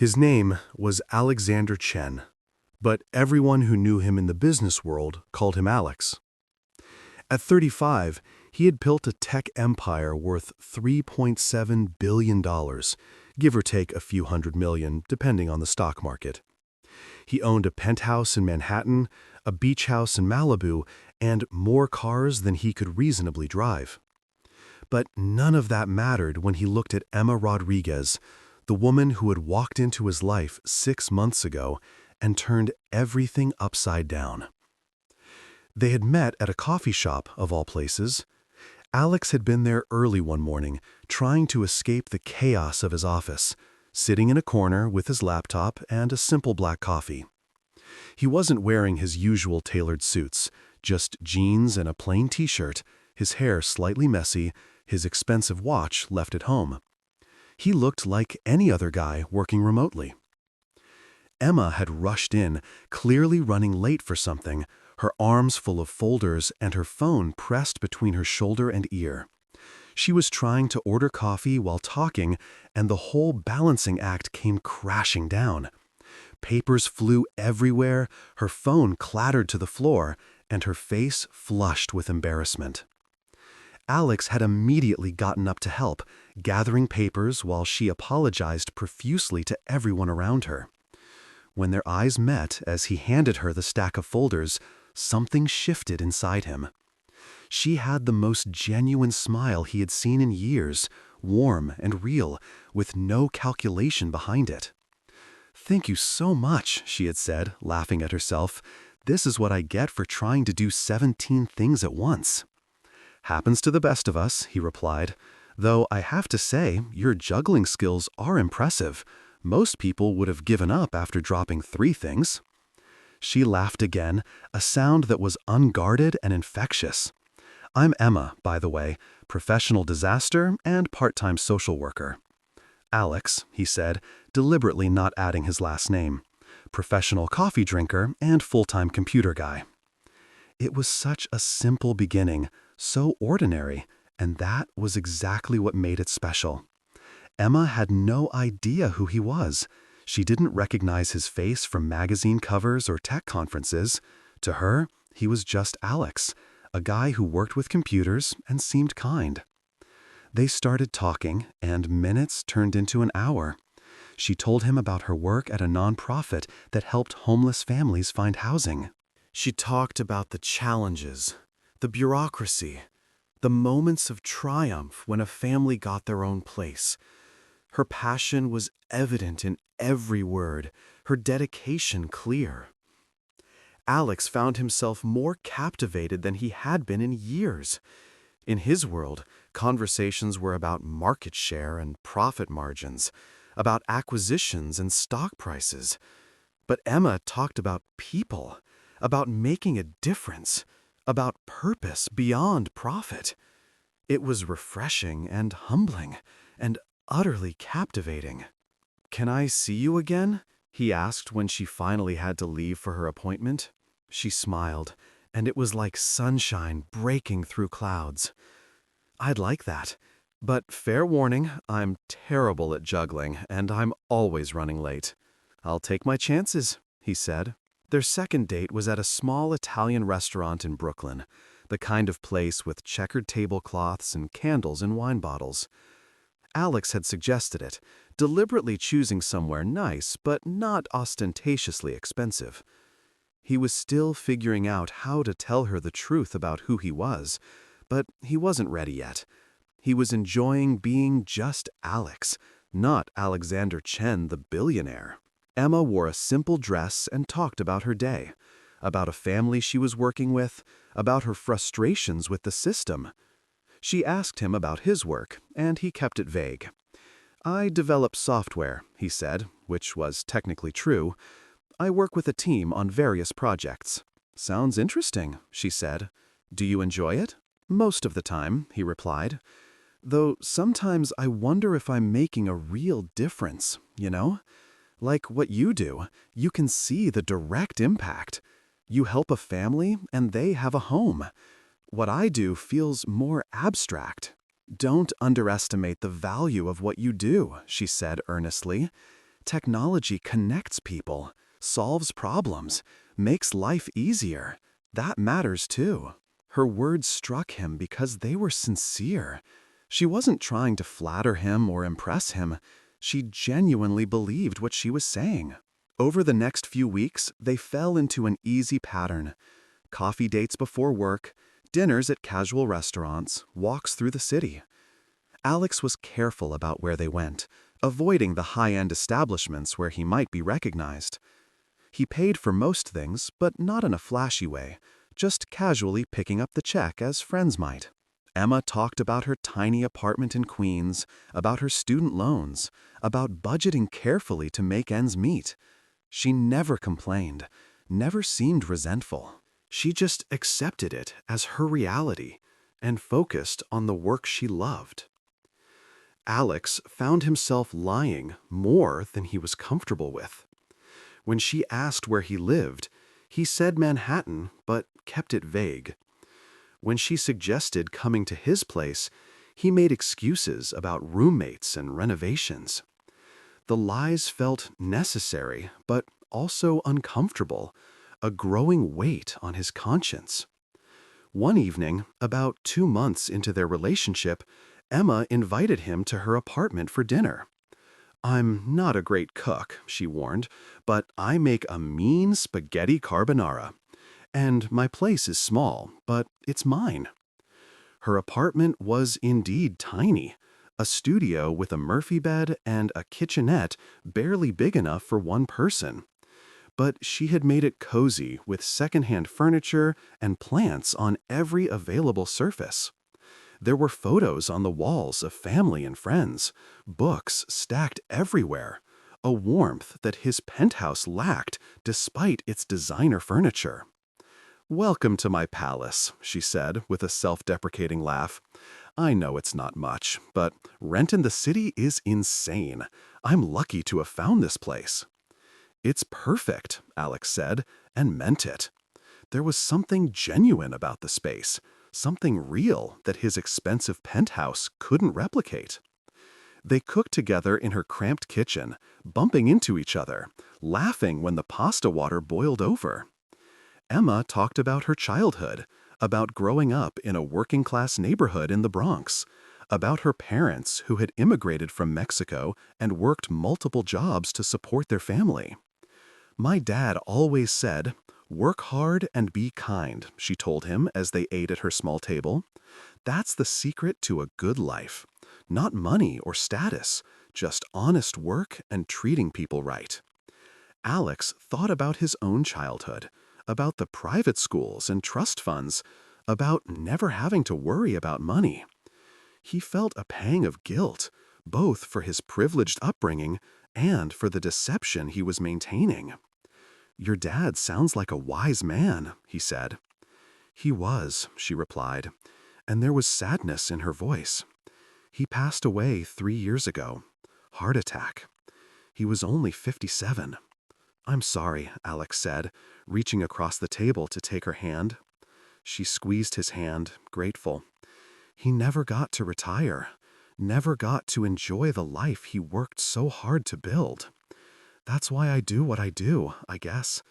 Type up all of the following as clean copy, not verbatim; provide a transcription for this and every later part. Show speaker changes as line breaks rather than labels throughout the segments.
His name was Alexander Chen, but everyone who knew him in the business world called him Alex. At 35, he had built a tech empire worth $3.7 billion, give or take a few hundred million, depending on the stock market. He owned a penthouse in Manhattan, a beach house in Malibu, and more cars than he could reasonably drive. But none of that mattered when he looked at Emma Rodriguez, the woman who had walked into his life 6 months ago and turned everything upside down. They had met at a coffee shop, of all places. Alex had been there early one morning, trying to escape the chaos of his office, sitting in a corner with his laptop and a simple black coffee. He wasn't wearing his usual tailored suits, just jeans and a plain t-shirt, his hair slightly messy, his expensive watch left at home. He looked like any other guy working remotely. Emma had rushed in, clearly running late for something, her arms full of folders and her phone pressed between her shoulder and ear. She was trying to order coffee while talking, and the whole balancing act came crashing down. Papers flew everywhere, her phone clattered to the floor, and her face flushed with embarrassment. Alex had immediately gotten up to help, gathering papers while she apologized profusely to everyone around her. When their eyes met as he handed her the stack of folders, something shifted inside him. She had the most genuine smile he had seen in years, warm and real, with no calculation behind it. "Thank you so much," she had said, laughing at herself. "This is what I get for trying to do 17 things at once." "Happens to the best of us," he replied. "Though I have to say, your juggling skills are impressive. Most people would have given up after dropping 3 things." She laughed again, a sound that was unguarded and infectious. "I'm Emma, by the way, professional disaster and part-time social worker." "Alex," he said, deliberately not adding his last name. "Professional coffee drinker and full-time computer guy." It was such a simple beginning, so ordinary, and that was exactly what made it special. Emma had no idea who he was. She didn't recognize his face from magazine covers or tech conferences. To her, he was just Alex, a guy who worked with computers and seemed kind. They started talking, and minutes turned into an hour. She told him about her work at a nonprofit that helped homeless families find housing. She talked about the challenges, the bureaucracy, the moments of triumph when a family got their own place. Her passion was evident in every word, her dedication clear. Alex found himself more captivated than he had been in years. In his world, conversations were about market share and profit margins, about acquisitions and stock prices. But Emma talked about people, about making a difference, about purpose beyond profit. It was refreshing and humbling, and utterly captivating. "Can I see you again?" he asked when she finally had to leave for her appointment. She smiled, and it was like sunshine breaking through clouds. "I'd like that. But fair warning, I'm terrible at juggling, and I'm always running late." "I'll take my chances," he said. Their second date was at a small Italian restaurant in Brooklyn, the kind of place with checkered tablecloths and candles in wine bottles. Alex had suggested it, deliberately choosing somewhere nice but not ostentatiously expensive. He was still figuring out how to tell her the truth about who he was, but he wasn't ready yet. He was enjoying being just Alex, not Alexander Chen, the billionaire. Emma wore a simple dress and talked about her day, about a family she was working with, about her frustrations with the system. She asked him about his work, and he kept it vague. "I develop software," he said, which was technically true. "I work with a team on various projects." "Sounds interesting," she said. "Do you enjoy it?" "Most of the time," he replied. "Though sometimes I wonder if I'm making a real difference, you know? Like what you do, you can see the direct impact. You help a family, and they have a home. What I do feels more abstract." "Don't underestimate the value of what you do," she said earnestly. Technology connects people, solves problems, makes life easier. That matters too. Her words struck him because they were sincere. She wasn't trying to flatter him or impress him. She genuinely believed what she was saying. Over the next few weeks, they fell into an easy pattern. Coffee dates before work, dinners at casual restaurants, walks through the city. Alex was careful about where they went, avoiding the high-end establishments where he might be recognized. He paid for most things, but not in a flashy way, just casually picking up the check as friends might. Emma talked about her tiny apartment in Queens, about her student loans, about budgeting carefully to make ends meet. She never complained, never seemed resentful. She just accepted it as her reality and focused on the work she loved. Alex found himself lying more than he was comfortable with. When she asked where he lived, he said Manhattan, but kept it vague. When she suggested coming to his place, he made excuses about roommates and renovations. The lies felt necessary, but also uncomfortable, a growing weight on his conscience. One evening, about 2 months into their relationship, Emma invited him to her apartment for dinner. "I'm not a great cook," she warned, "but I make a mean spaghetti carbonara. And my place is small, but it's mine." Her apartment was indeed tiny, a studio with a Murphy bed and a kitchenette barely big enough for one person. But she had made it cozy with secondhand furniture and plants on every available surface. There were photos on the walls of family and friends, books stacked everywhere, a warmth that his penthouse lacked despite its designer furniture. "Welcome to my palace," she said with a self-deprecating laugh. "I know it's not much, but rent in the city is insane. I'm lucky to have found this place." "It's perfect," Alex said, and meant it. There was something genuine about the space, something real that his expensive penthouse couldn't replicate. They cooked together in her cramped kitchen, bumping into each other, laughing when the pasta water boiled over. Emma talked about her childhood, about growing up in a working-class neighborhood in the Bronx, about her parents who had immigrated from Mexico and worked multiple jobs to support their family. "My dad always said, 'Work hard and be kind,'" she told him as they ate at her small table. "That's the secret to a good life. Not money or status, just honest work and treating people right." Alex thought about his own childhood, about the private schools and trust funds, about never having to worry about money. He felt a pang of guilt, both for his privileged upbringing and for the deception he was maintaining. "Your dad sounds like a wise man," he said. "He was," she replied, and there was sadness in her voice. "He passed away 3 years ago. Heart attack. He was only 57. "I'm sorry," Alex said, reaching across the table to take her hand. She squeezed his hand, grateful. "He never got to retire, never got to enjoy the life he worked so hard to build. That's why I do what I do, I guess,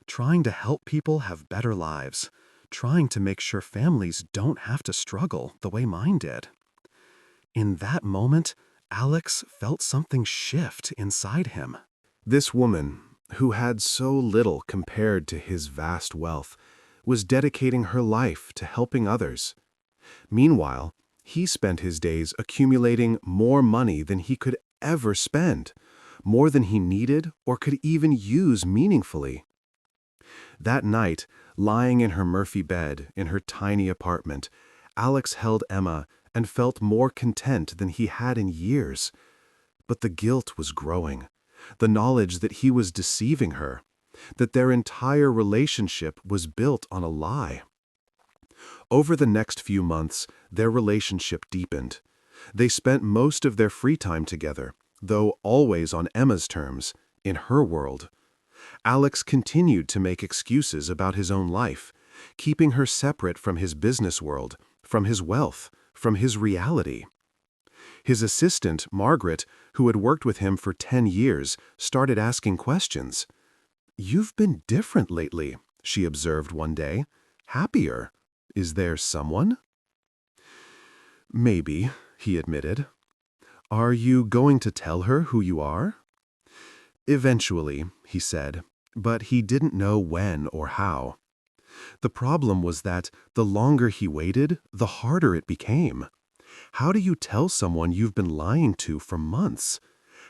trying to help people have better lives, trying to make sure families don't have to struggle the way mine did." In that moment, Alex felt something shift inside him. This woman, who had so little compared to his vast wealth, was dedicating her life to helping others. Meanwhile, he spent his days accumulating more money than he could ever spend, more than he needed or could even use meaningfully. That night, lying in her Murphy bed in her tiny apartment, Alex held Emma and felt more content than he had in years. But the guilt was growing, the knowledge that he was deceiving her, that their entire relationship was built on a lie. Over the next few months, their relationship deepened. They spent most of their free time together, though always on Emma's terms, in her world. Alex continued to make excuses about his own life, keeping her separate from his business world, from his wealth, from his reality. His assistant, Margaret, who had worked with him for 10 years, started asking questions. "You've been different lately," she observed one day. "Happier. Is there someone?" "Maybe," he admitted. "Are you going to tell her who you are?" "Eventually," he said, but he didn't know when or how. The problem was that the longer he waited, the harder it became. How do you tell someone you've been lying to for months?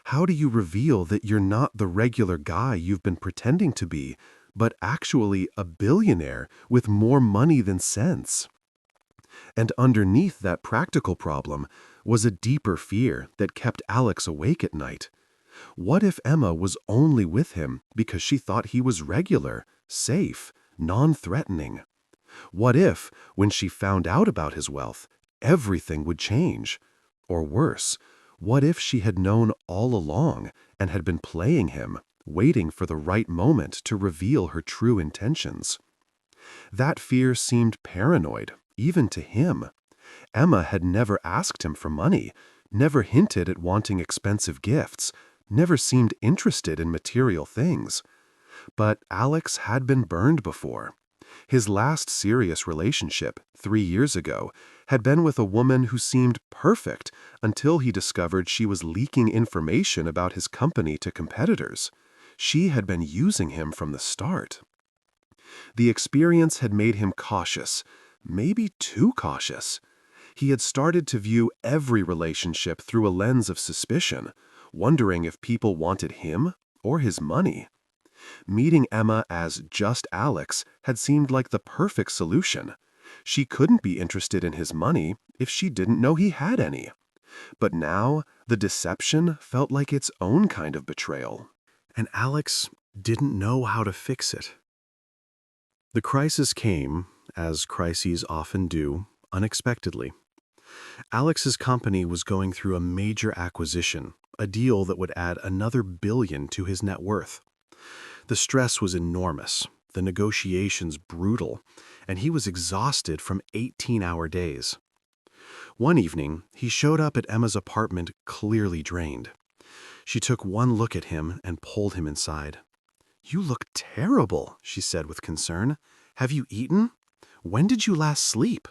How do you reveal that you're not the regular guy you've been pretending to be, but actually a billionaire with more money than sense? And underneath that practical problem was a deeper fear that kept Alex awake at night. What if Emma was only with him because she thought he was regular, safe, non-threatening? What if, when she found out about his wealth, everything would change? Or worse, what if she had known all along and had been playing him, waiting for the right moment to reveal her true intentions? That fear seemed paranoid, even to him. Emma had never asked him for money, never hinted at wanting expensive gifts, never seemed interested in material things. But Alex had been burned before. His last serious relationship, 3 years ago, had been with a woman who seemed perfect until he discovered she was leaking information about his company to competitors. She had been using him from the start. The experience had made him cautious, maybe too cautious. He had started to view every relationship through a lens of suspicion, wondering if people wanted him or his money. Meeting Emma as just Alex had seemed like the perfect solution. She couldn't be interested in his money if she didn't know he had any. But now, the deception felt like its own kind of betrayal. And Alex didn't know how to fix it. The crisis came, as crises often do, unexpectedly. Alex's company was going through a major acquisition, a deal that would add another billion to his net worth. The stress was enormous, the negotiations brutal, and he was exhausted from 18-hour days. One evening, he showed up at Emma's apartment clearly drained. She took one look at him and pulled him inside. "You look terrible," she said with concern. "Have you eaten? When did you last sleep?"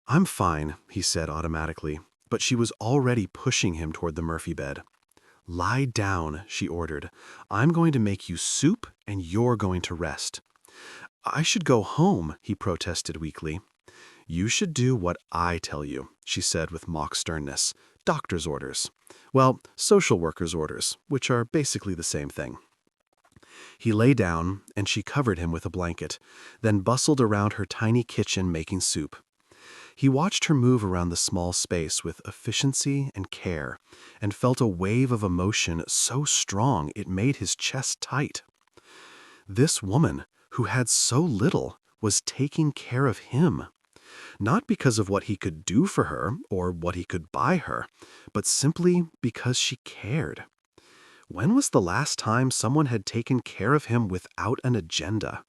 "I'm fine," he said automatically, but she was already pushing him toward the Murphy bed. "Lie down," she ordered. "I'm going to make you soup and you're going to rest." "I should go home," he protested weakly. "You should do what I tell you," she said with mock sternness. "Doctor's orders. Well, social worker's orders, which are basically the same thing." He lay down, and she covered him with a blanket, then bustled around her tiny kitchen making soup. He watched her move around the small space with efficiency and care, and felt a wave of emotion so strong it made his chest tight. This woman, who had so little, was taking care of him. Not because of what he could do for her or what he could buy her, but simply because she cared. When was the last time someone had taken care of him without an agenda?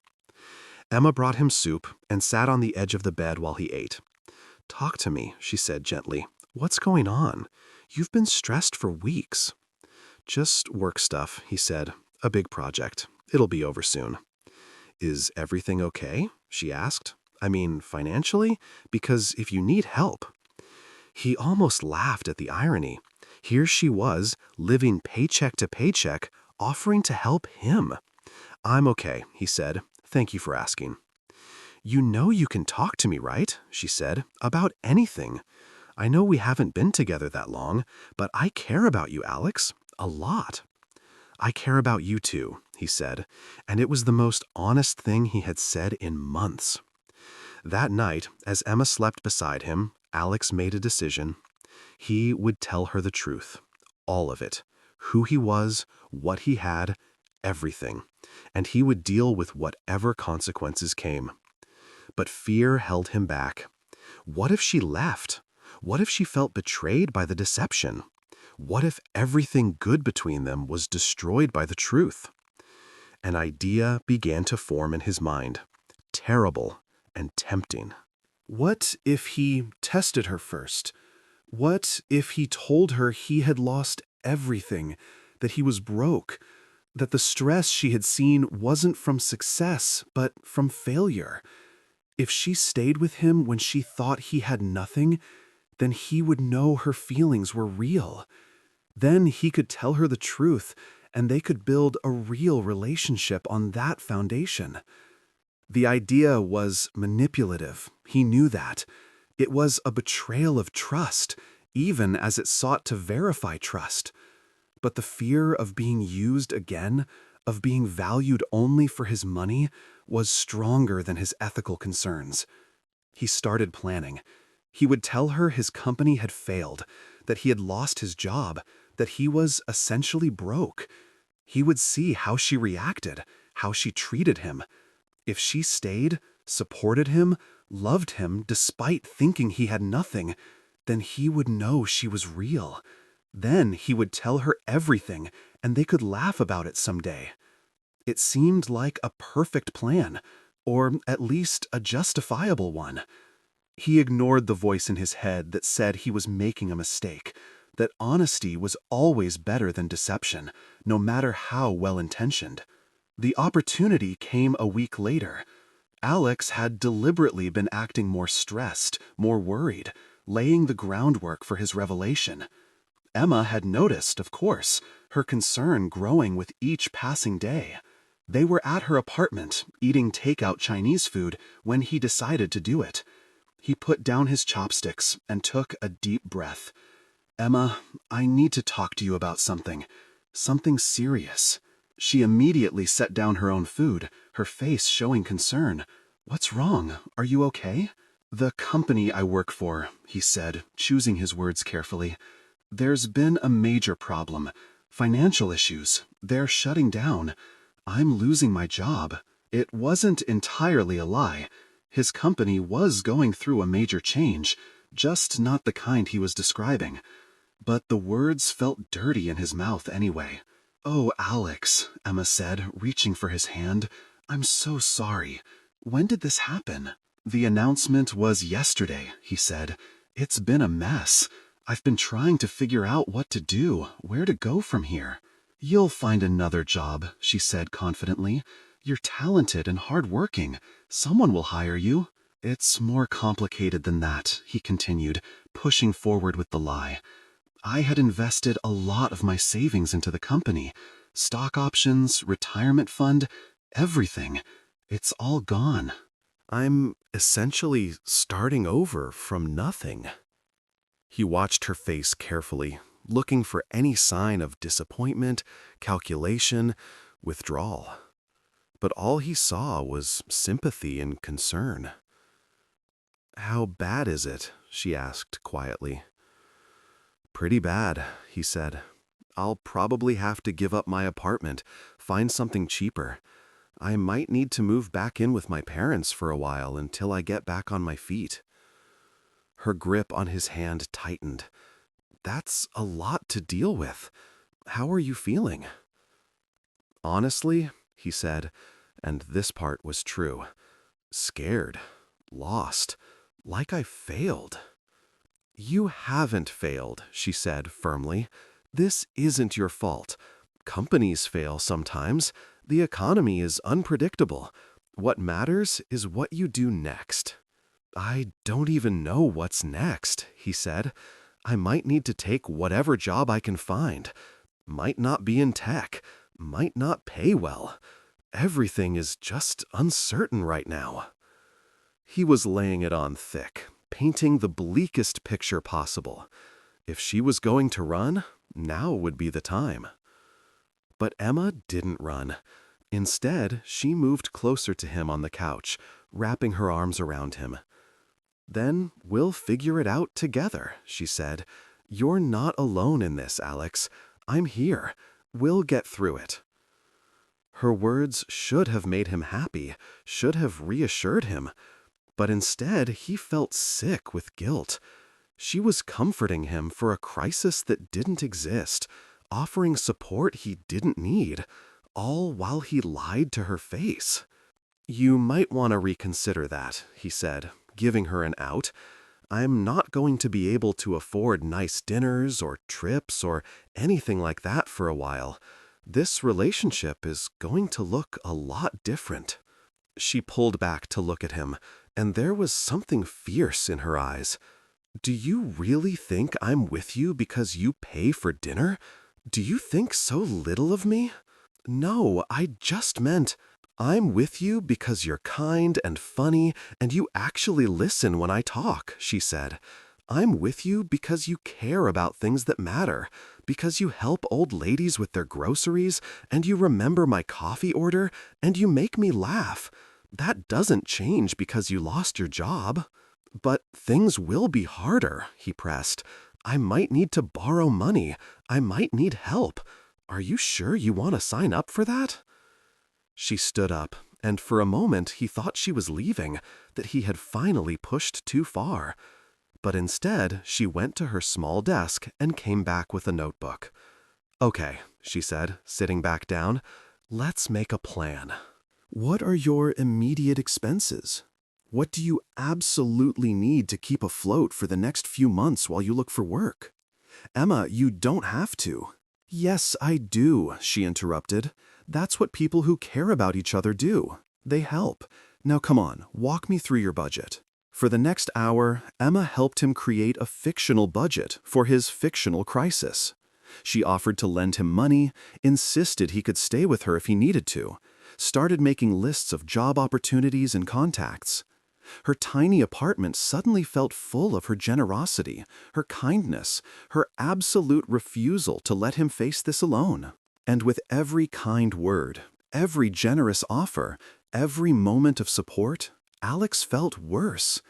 Emma brought him soup and sat on the edge of the bed while he ate. "Talk to me," she said gently. "What's going on? You've been stressed for weeks." "Just work stuff," he said. "A big project. It'll be over soon." "Is everything okay?" she asked. "I mean, financially? Because if you need help." He almost laughed at the irony. Here she was, living paycheck to paycheck, offering to help him. "I'm okay," he said. "Thank you for asking." "You know you can talk to me, right?" she said. "About anything. I know we haven't been together that long, but I care about you, Alex. A lot." "I care about you too," he said, and it was the most honest thing he had said in months. That night, as Emma slept beside him, Alex made a decision. He would tell her the truth. All of it. Who he was, what he had, everything. And he would deal with whatever consequences came. But fear held him back. What if she left? What if she felt betrayed by the deception? What if everything good between them was destroyed by the truth? An idea began to form in his mind. Terrible and tempting. What if he tested her first? What if he told her he had lost everything, that he was broke, that the stress she had seen wasn't from success, but from failure? If she stayed with him when she thought he had nothing, then he would know her feelings were real. Then he could tell her the truth, and they could build a real relationship on that foundation. The idea was manipulative. He knew that. It was a betrayal of trust, even as it sought to verify trust. But the fear of being used again, of being valued only for his money, was stronger than his ethical concerns. He started planning. He would tell her his company had failed, that he had lost his job, that he was essentially broke. He would see how she reacted, how she treated him. If she stayed, supported him, loved him despite thinking he had nothing, then he would know she was real. Then he would tell her everything, and they could laugh about it someday. It seemed like a perfect plan, or at least a justifiable one. He ignored the voice in his head that said he was making a mistake, that honesty was always better than deception, no matter how well-intentioned. The opportunity came a week later. Alex had deliberately been acting more stressed, more worried, laying the groundwork for his revelation. Emma had noticed, of course, her concern growing with each passing day. They were at her apartment, eating takeout Chinese food, when he decided to do it. He put down his chopsticks and took a deep breath. "Emma, I need to talk to you about something. Something serious." She immediately set down her own food, her face showing concern. "What's wrong? Are you okay?" "The company I work for," he said, choosing his words carefully. "There's been a major problem. Financial issues. They're shutting down. I'm losing my job." It wasn't entirely a lie. His company was going through a major change, just not the kind he was describing. But the words felt dirty in his mouth anyway. "Oh, Alex," Emma said, reaching for his hand. "I'm so sorry. When did this happen?" "The announcement was yesterday," he said. "It's been a mess. I've been trying to figure out what to do, where to go from here." "You'll find another job," she said confidently. "You're talented and hardworking. Someone will hire you." "It's more complicated than that," he continued, pushing forward with the lie. "I had invested a lot of my savings into the company. Stock options, retirement fund, everything. It's all gone. I'm essentially starting over from nothing." He watched her face carefully, looking for any sign of disappointment, calculation, withdrawal. But all he saw was sympathy and concern. "How bad is it?" she asked quietly. "Pretty bad," he said. "I'll probably have to give up my apartment, find something cheaper. I might need to move back in with my parents for a while until I get back on my feet." Her grip on his hand tightened. "That's a lot to deal with. How are you feeling?" "Honestly," he said, and this part was true, "scared, lost, like I failed." "You haven't failed," she said firmly. "This isn't your fault. Companies fail sometimes. The economy is unpredictable. What matters is what you do next." "I don't even know what's next," he said. "I might need to take whatever job I can find. Might not be in tech. Might not pay well. Everything is just uncertain right now." He was laying it on thick, painting the bleakest picture possible. If she was going to run, now would be the time. But Emma didn't run. Instead, she moved closer to him on the couch, wrapping her arms around him. "Then we'll figure it out together," she said. "You're not alone in this, Alex. I'm here. We'll get through it." Her words should have made him happy, should have reassured him. But instead, he felt sick with guilt. She was comforting him for a crisis that didn't exist, offering support he didn't need, all while he lied to her face. "You might want to reconsider that," he said, giving her an out. I'm not going to be able to afford nice dinners or trips or anything like that for a while. This relationship is going to look a lot different." She pulled back to look at him, and there was something fierce in her eyes. "Do you really think I'm with you because you pay for dinner? Do you think so little of me?" "No, I just meant I'm with you because you're kind and funny and you actually listen when I talk," she said. "I'm with you because you care about things that matter, because you help old ladies with their groceries, and you remember my coffee order, and you make me laugh. That doesn't change because you lost your job." "But things will be harder," he pressed. "I might need to borrow money. I might need help. Are you sure you want to sign up for that?" She stood up, and for a moment he thought she was leaving, that he had finally pushed too far. But instead, she went to her small desk and came back with a notebook. "Okay," she said, sitting back down. "Let's make a plan. What are your immediate expenses? What do you absolutely need to keep afloat for the next few months while you look for work? Emma, you don't have to." "Yes, I do," she interrupted. "That's what people who care about each other do. They help. Now come on, walk me through your budget." For the next hour, Emma helped him create a fictional budget for his fictional crisis. She offered to lend him money, insisted he could stay with her if he needed to, started making lists of job opportunities and contacts. Her tiny apartment suddenly felt full of her generosity, her kindness, her absolute refusal to let him face this alone. And with every kind word, every generous offer, every moment of support, Alex felt worse.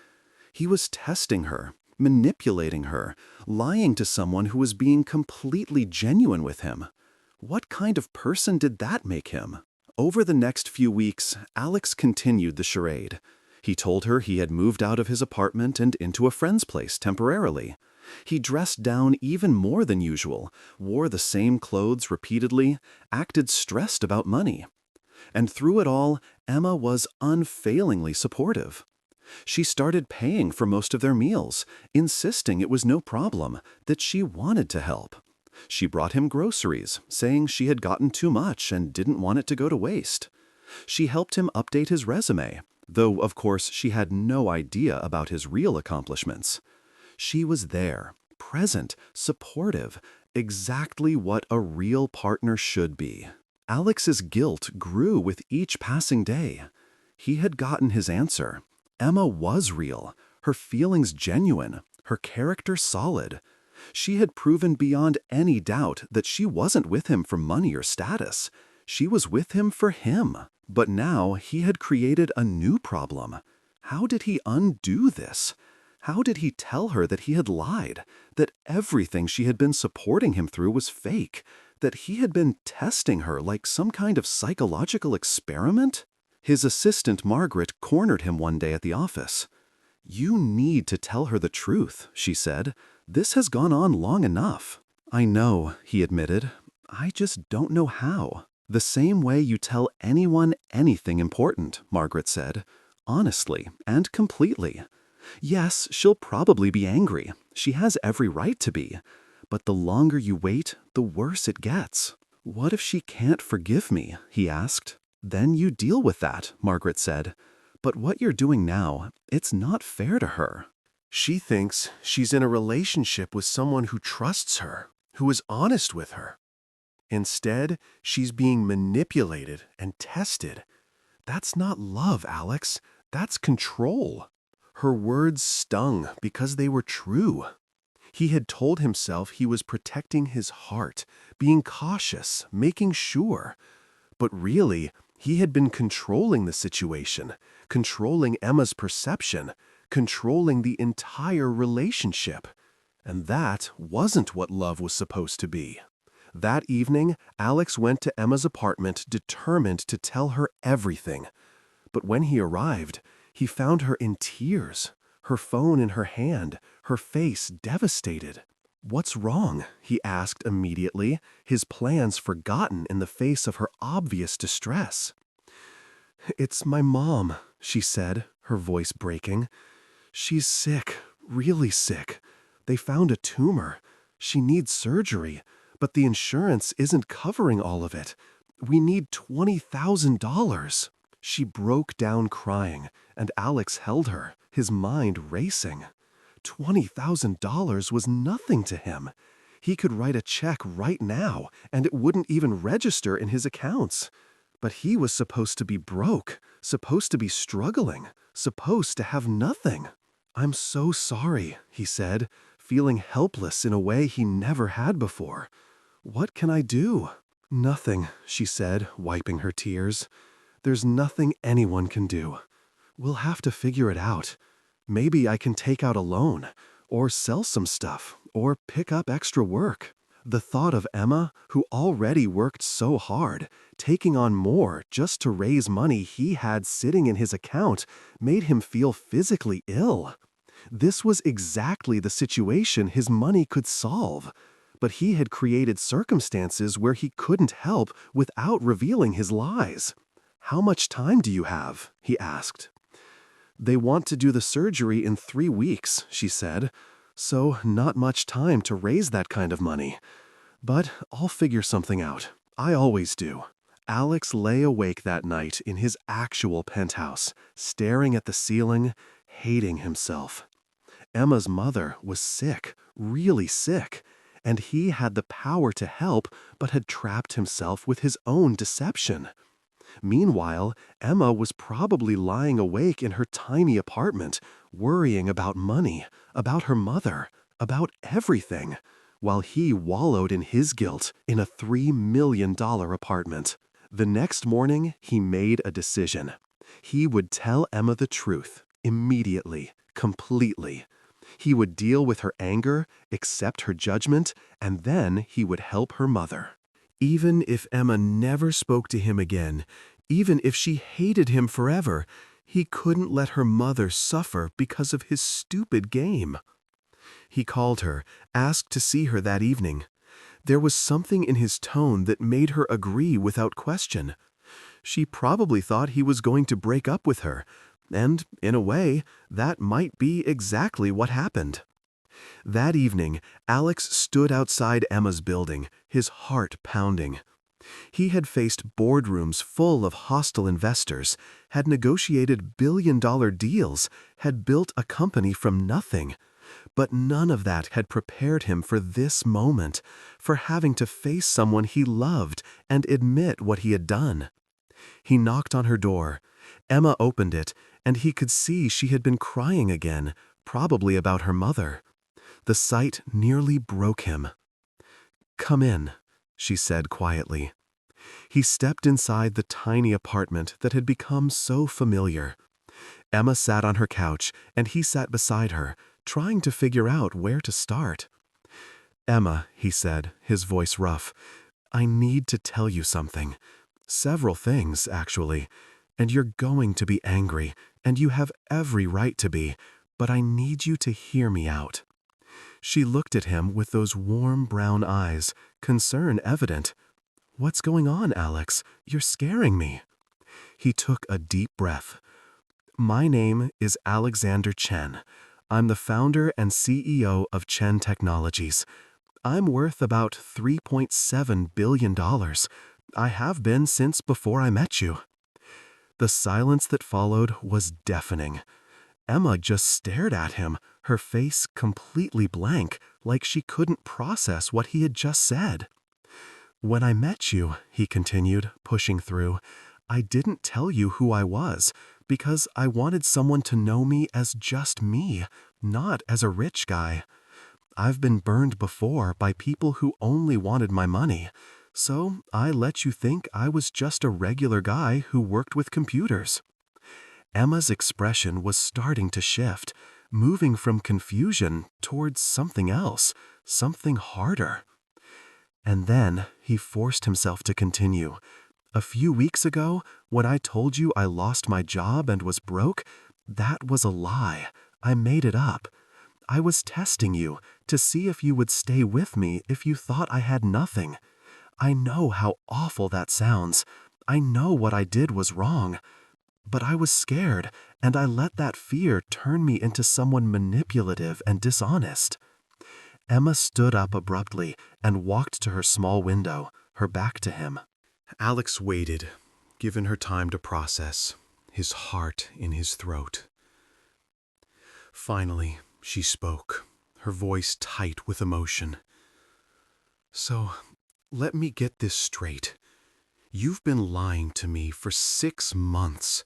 He was testing her, manipulating her, lying to someone who was being completely genuine with him. What kind of person did that make him? Over the next few weeks, Alex continued the charade. He told her he had moved out of his apartment and into a friend's place temporarily. He dressed down even more than usual, wore the same clothes repeatedly, acted stressed about money. And through it all, Emma was unfailingly supportive. She started paying for most of their meals, insisting it was no problem, that she wanted to help. She brought him groceries, saying she had gotten too much and didn't want it to go to waste. She helped him update his resume, though of course she had no idea about his real accomplishments. She was there, present, supportive, exactly what a real partner should be. Alex's guilt grew with each passing day. He had gotten his answer. Emma was real, her feelings genuine, her character solid. She had proven beyond any doubt that she wasn't with him for money or status. She was with him for him. But now he had created a new problem. How did he undo this? How did he tell her that he had lied, that everything she had been supporting him through was fake, that he had been testing her like some kind of psychological experiment? His assistant Margaret cornered him one day at the office. "You need to tell her the truth," she said. "This has gone on long enough." "I know," he admitted. "I just don't know how." "The same way you tell anyone anything important," Margaret said. "Honestly and completely. Yes, she'll probably be angry. She has every right to be. But the longer you wait, the worse it gets." "What if she can't forgive me?" he asked. "Then you deal with that," Margaret said. "But what you're doing now, it's not fair to her. She thinks she's in a relationship with someone who trusts her, who is honest with her. Instead, she's being manipulated and tested. That's not love, Alex. That's control." Her words stung because they were true. He had told himself he was protecting his heart, being cautious, making sure. But really, he had been controlling the situation, controlling Emma's perception, controlling the entire relationship. And that wasn't what love was supposed to be. That evening, Alex went to Emma's apartment determined to tell her everything. But when he arrived, he found her in tears, her phone in her hand, her face devastated. "What's wrong?" he asked immediately, his plans forgotten in the face of her obvious distress. "It's my mom," she said, her voice breaking. "She's sick, really sick. They found a tumor. She needs surgery, but the insurance isn't covering all of it. We need $20,000. She broke down crying, and Alex held her, his mind racing. $20,000 was nothing to him. He could write a check right now, and it wouldn't even register in his accounts. But he was supposed to be broke, supposed to be struggling, supposed to have nothing. "I'm so sorry," he said, feeling helpless in a way he never had before. "What can I do?" "Nothing," she said, wiping her tears. "There's nothing anyone can do. We'll have to figure it out. Maybe I can take out a loan, or sell some stuff, or pick up extra work." The thought of Emma, who already worked so hard, taking on more just to raise money he had sitting in his account, made him feel physically ill. This was exactly the situation his money could solve. But he had created circumstances where he couldn't help without revealing his lies. "How much time do you have?" he asked. "They want to do the surgery in 3 weeks," she said. "So not much time to raise that kind of money. But I'll figure something out. I always do." Alex lay awake that night in his actual penthouse, staring at the ceiling, hating himself. Emma's mother was sick, really sick, and he had the power to help but had trapped himself with his own deception. Meanwhile, Emma was probably lying awake in her tiny apartment, worrying about money, about her mother, about everything, while he wallowed in his guilt in a $3 million apartment. The next morning, he made a decision. He would tell Emma the truth, immediately, completely. He would deal with her anger, accept her judgment, and then he would help her mother. Even if Emma never spoke to him again, even if she hated him forever, he couldn't let her mother suffer because of his stupid game. He called her, asked to see her that evening. There was something in his tone that made her agree without question. She probably thought he was going to break up with her, and, in a way, that might be exactly what happened. That evening, Alex stood outside Emma's building, his heart pounding. He had faced boardrooms full of hostile investors, had negotiated billion-dollar deals, had built a company from nothing. But none of that had prepared him for this moment, for having to face someone he loved and admit what he had done. He knocked on her door. Emma opened it, and he could see she had been crying again, probably about her mother. The sight nearly broke him. "Come in," she said quietly. He stepped inside the tiny apartment that had become so familiar. Emma sat on her couch, and he sat beside her, trying to figure out where to start. "Emma," he said, his voice rough, "I need to tell you something. Several things, actually. And you're going to be angry, and you have every right to be, but I need you to hear me out." She looked at him with those warm brown eyes, concern evident. "What's going on, Alex? You're scaring me." He took a deep breath. "My name is Alexander Chen. I'm the founder and CEO of Chen Technologies. I'm worth about $3.7 billion. I have been since before I met you." The silence that followed was deafening. Emma just stared at him, her face completely blank, like she couldn't process what he had just said. "When I met you," he continued, pushing through, "I didn't tell you who I was, because I wanted someone to know me as just me, not as a rich guy. I've been burned before by people who only wanted my money, so I let you think I was just a regular guy who worked with computers." Emma's expression was starting to shift, moving from confusion towards something else, something harder. And then he forced himself to continue. "A few weeks ago, when I told you I lost my job and was broke, that was a lie. I made it up. I was testing you to see if you would stay with me if you thought I had nothing. I know how awful that sounds. I know what I did was wrong.
But I was scared, and I let that fear turn me into someone manipulative and dishonest. Emma stood up abruptly and walked to her small window, her back to him.
Alex waited, given her time to process, his heart in his throat. Finally, she spoke, her voice tight with emotion. "So, let me get this straight. You've been lying to me for 6 months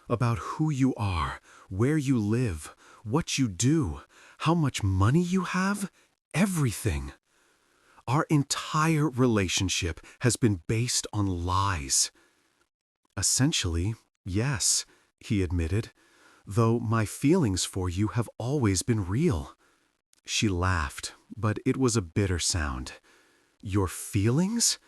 about who you are, where you live, what you do, how much money you have, everything. Our entire relationship has been based on lies." "Essentially, yes," he admitted, "though my feelings for you have always been real." She laughed, but it was a bitter sound. "Your feelings?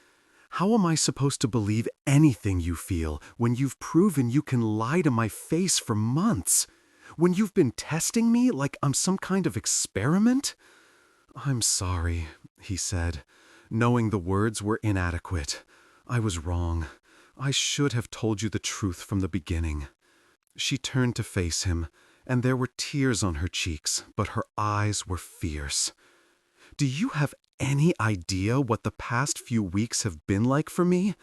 How am I supposed to believe anything you feel when you've proven you can lie to my face for months? When you've been testing me like I'm some kind of experiment?" "I'm sorry," he said, knowing the words were inadequate. "I was wrong. I should have told you the truth from the beginning." She turned to face him, and there were tears on her cheeks, but her eyes were fierce. "Do you have any idea what the past few weeks have been like for me?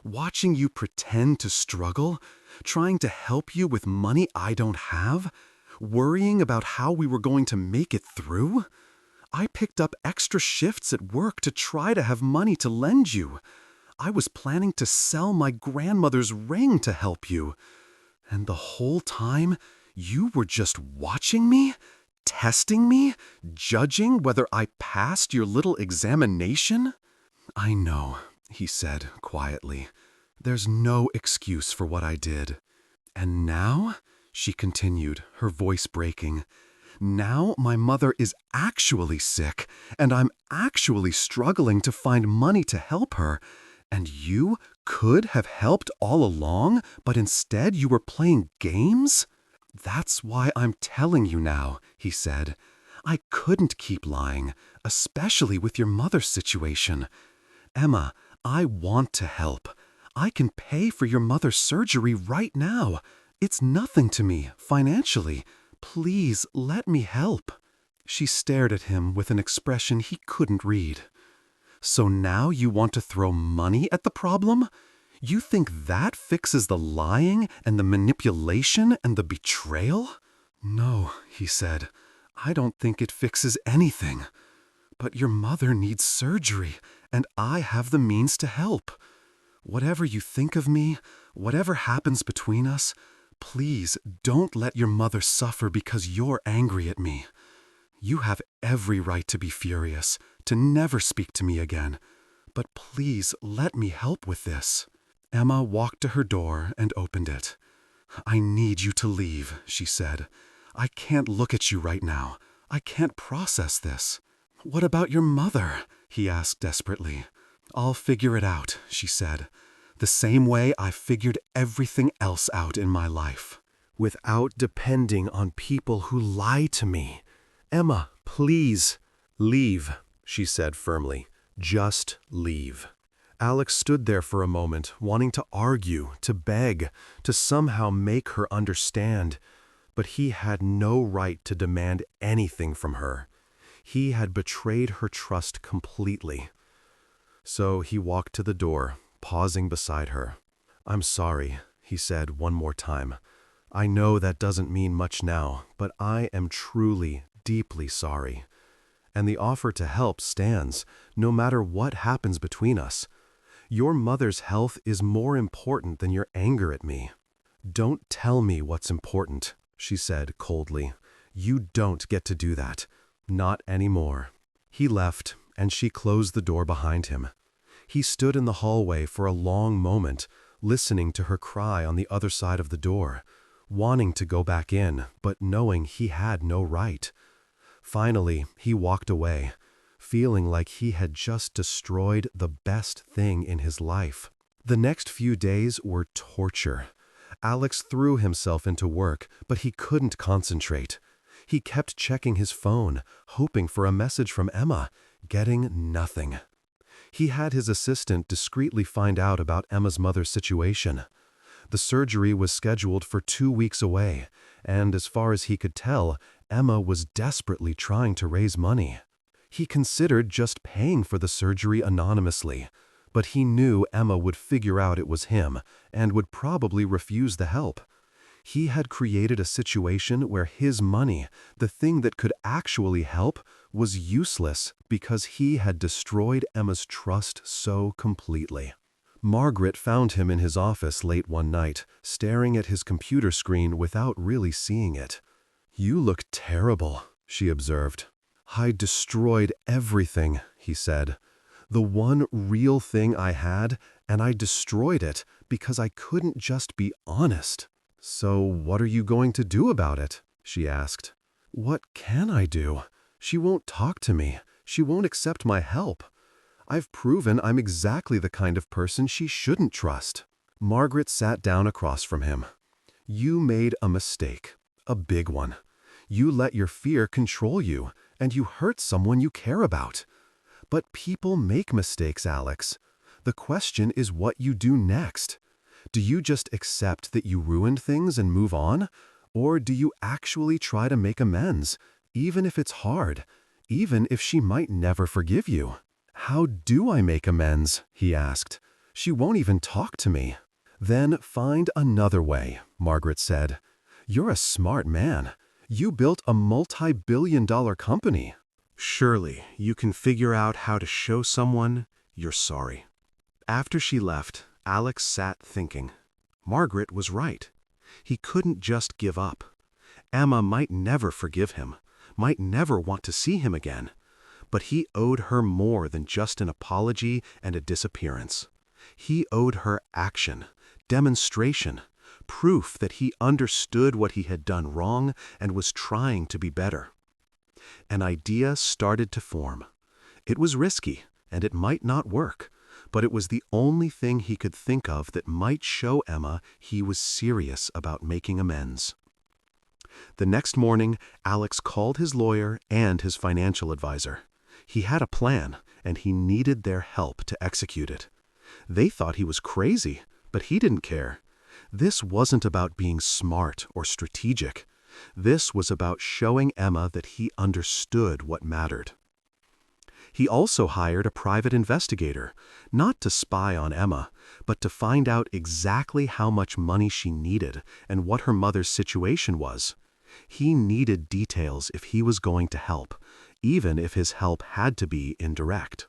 Watching you pretend to struggle, trying to help you with money I don't have, worrying about how we were going to make it through? I picked up extra shifts at work to try to have money to lend you. I was planning to sell my grandmother's ring to help you. And the whole time, you were just watching me? Testing me? Judging whether I passed your little examination?" "I know," he said quietly. "There's no excuse for what I did." "And now," she continued, her voice breaking, "now my mother is actually sick, and I'm actually struggling to find money to help her. And you could have helped all along, but instead you were playing games? That's why I'm telling you now," he said. "I couldn't keep lying, especially with your mother's situation. Emma, I want to help. I can pay for your mother's surgery right now. It's nothing to me, financially. Please let me help." She stared at him with an expression he couldn't read. "So now you want to throw money at the problem? You think that fixes the lying and the manipulation and the betrayal?" "No," he said. "I don't think it fixes anything. But your mother needs surgery, and I have the means to help. Whatever you think of me, whatever happens between us, please don't let your mother suffer because you're angry at me. You have every right to be furious, to never speak to me again. But please let me help with this." Emma walked to her door and opened it. "I need you to leave," she said. "I can't look at you right now. I can't process this." "What about your mother?" he asked desperately. "I'll figure it out," she said. "The same way I figured everything else out in my life. Without depending on people who lie to me. Emma, please." "Leave," she said firmly. "Just leave." Alex stood there for a moment, wanting to argue, to beg, to somehow make her understand. But he had no right to demand anything from her. He had betrayed her trust completely. So he walked to the door, pausing beside her. "I'm sorry," he said one more time. "I know that doesn't mean much now, but I am truly, deeply sorry. And the offer to help stands, no matter what happens between us. Your mother's health is more important than your anger at me." "Don't tell me what's important," she said coldly. "You don't get to do that. Not anymore." He left, and she closed the door behind him. He stood in the hallway for a long moment, listening to her cry on the other side of the door, wanting to go back in, but knowing he had no right. Finally, he walked away, feeling like he had just destroyed the best thing in his life. The next few days were torture. Alex threw himself into work, but he couldn't concentrate. He kept checking his phone, hoping for a message from Emma, getting nothing. He had his assistant discreetly find out about Emma's mother's situation. The surgery was scheduled for 2 weeks away, and as far as he could tell, Emma was desperately trying to raise money. He considered just paying for the surgery anonymously, but he knew Emma would figure out it was him and would probably refuse the help. He had created a situation where his money, the thing that could actually help, was useless because he had destroyed Emma's trust so completely. Margaret found him in his office late one night, staring at his computer screen without really seeing it. "You look terrible," she observed. "I destroyed everything," he said. "The one real thing I had, and I destroyed it because I couldn't just be honest." "So what are you going to do about it?" she asked. "What can I do? She won't talk to me. She won't accept my help. I've proven I'm exactly the kind of person she shouldn't trust." Margaret sat down across from him. "You made a mistake, a big one. You let your fear control you, and you hurt someone you care about. But people make mistakes, Alex. The question is what you do next. Do you just accept that you ruined things and move on? Or do you actually try to make amends, even if it's hard, even if she might never forgive you?" "How do I make amends?" he asked. "She won't even talk to me." "Then find another way," Margaret said. "You're a smart man. You built a multi-billion-dollar company. Surely you can figure out how to show someone you're sorry." After she left, Alex sat thinking. Margaret was right. He couldn't just give up. Emma might never forgive him, might never want to see him again. But he owed her more than just an apology and a disappearance. He owed her action, demonstration, proof that he understood what he had done wrong and was trying to be better. An idea started to form. It was risky, and it might not work, but it was the only thing he could think of that might show Emma he was serious about making amends. The next morning, Alex called his lawyer and his financial advisor. He had a plan, and he needed their help to execute it. They thought he was crazy, but he didn't care. This wasn't about being smart or strategic. This was about showing Emma that he understood what mattered. He also hired a private investigator, not to spy on Emma, but to find out exactly how much money she needed and what her mother's situation was. He needed details if he was going to help, even if his help had to be indirect.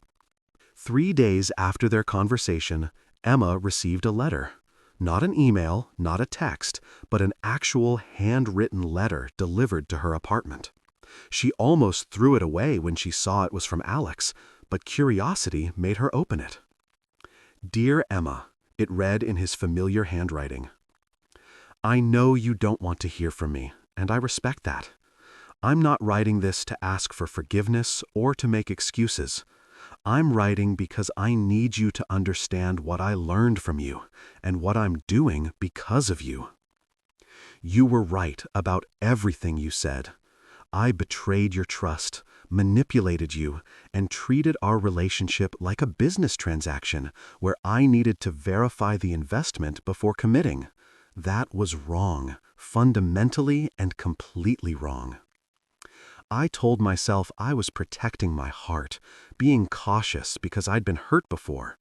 3 days after their conversation, Emma received a letter. Not an email, not a text, but an actual handwritten letter delivered to her apartment. She almost threw it away when she saw it was from Alex, but curiosity made her open it. "Dear Emma," it read in his familiar handwriting. "I know you don't want to hear from me, and I respect that. I'm not writing this to ask for forgiveness or to make excuses. I'm writing because I need you to understand what I learned from you and what I'm doing because of you. You were right about everything you said. I betrayed your trust, manipulated you, and treated our relationship like a business transaction where I needed to verify the investment before committing. That was wrong, fundamentally and completely wrong. I told myself I was protecting my heart, being cautious because I'd been hurt before.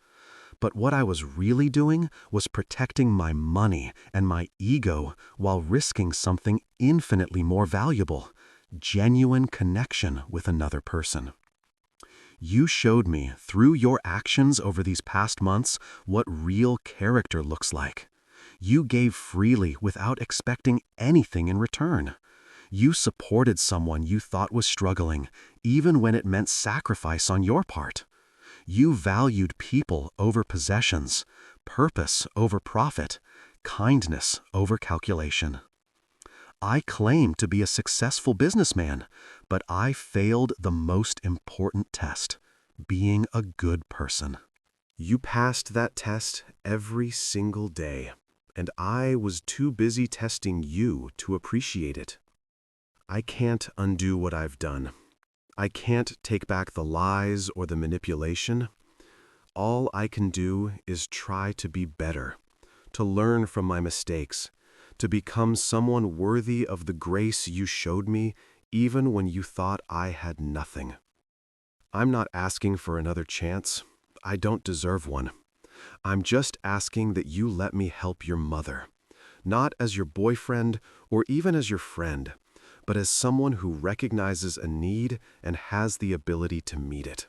But what I was really doing was protecting my money and my ego while risking something infinitely more valuable: genuine connection with another person. You showed me, through your actions over these past months, what real character looks like. You gave freely without expecting anything in return. You supported someone you thought was struggling, even when it meant sacrifice on your part. You valued people over possessions, purpose over profit, kindness over calculation. I claim to be a successful businessman, but I failed the most important test: being a good person. You passed that test every single day, and I was too busy testing you to appreciate it. I can't undo what I've done. I can't take back the lies or the manipulation. All I can do is try to be better, to learn from my mistakes, to become someone worthy of the grace you showed me even when you thought I had nothing. I'm not asking for another chance. I don't deserve one. I'm just asking that you let me help your mother, not as your boyfriend or even as your friend, but as someone who recognizes a need and has the ability to meet it.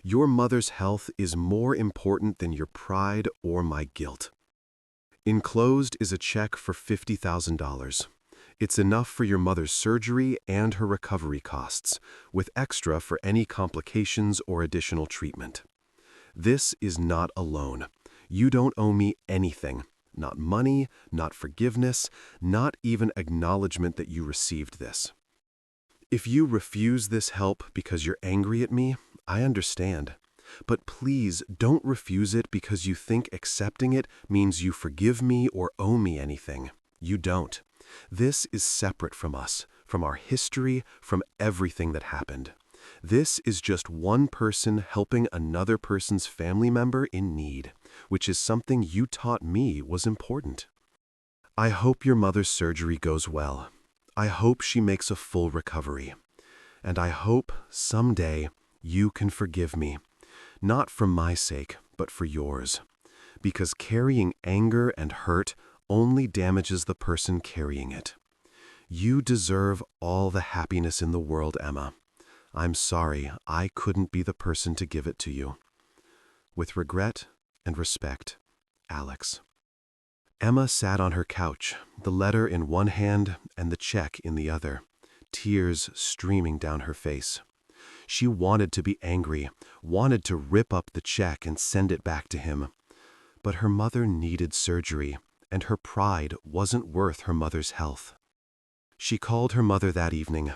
Your mother's health is more important than your pride or my guilt. Enclosed is a check for $50,000. It's enough for your mother's surgery and her recovery costs, with extra for any complications or additional treatment. This is not a loan. You don't owe me anything. Not money, not forgiveness, not even acknowledgement that you received this. If you refuse this help because you're angry at me, I understand. But please don't refuse it because you think accepting it means you forgive me or owe me anything. You don't. This is separate from us, from our history, from everything that happened. This is just one person helping another person's family member in need, which is something you taught me was important. I hope your mother's surgery goes well. I hope she makes a full recovery. And I hope someday you can forgive me, not for my sake, but for yours. Because carrying anger and hurt only damages the person carrying it. You deserve all the happiness in the world, Emma. I'm sorry I couldn't be the person to give it to you. With regret and respect, Alex. Emma sat on her couch, the letter in one hand and the check in the other, tears streaming down her face. She wanted to be angry, wanted to rip up the check and send it back to him. But her mother needed surgery, and her pride wasn't worth her mother's health. She called her mother that evening.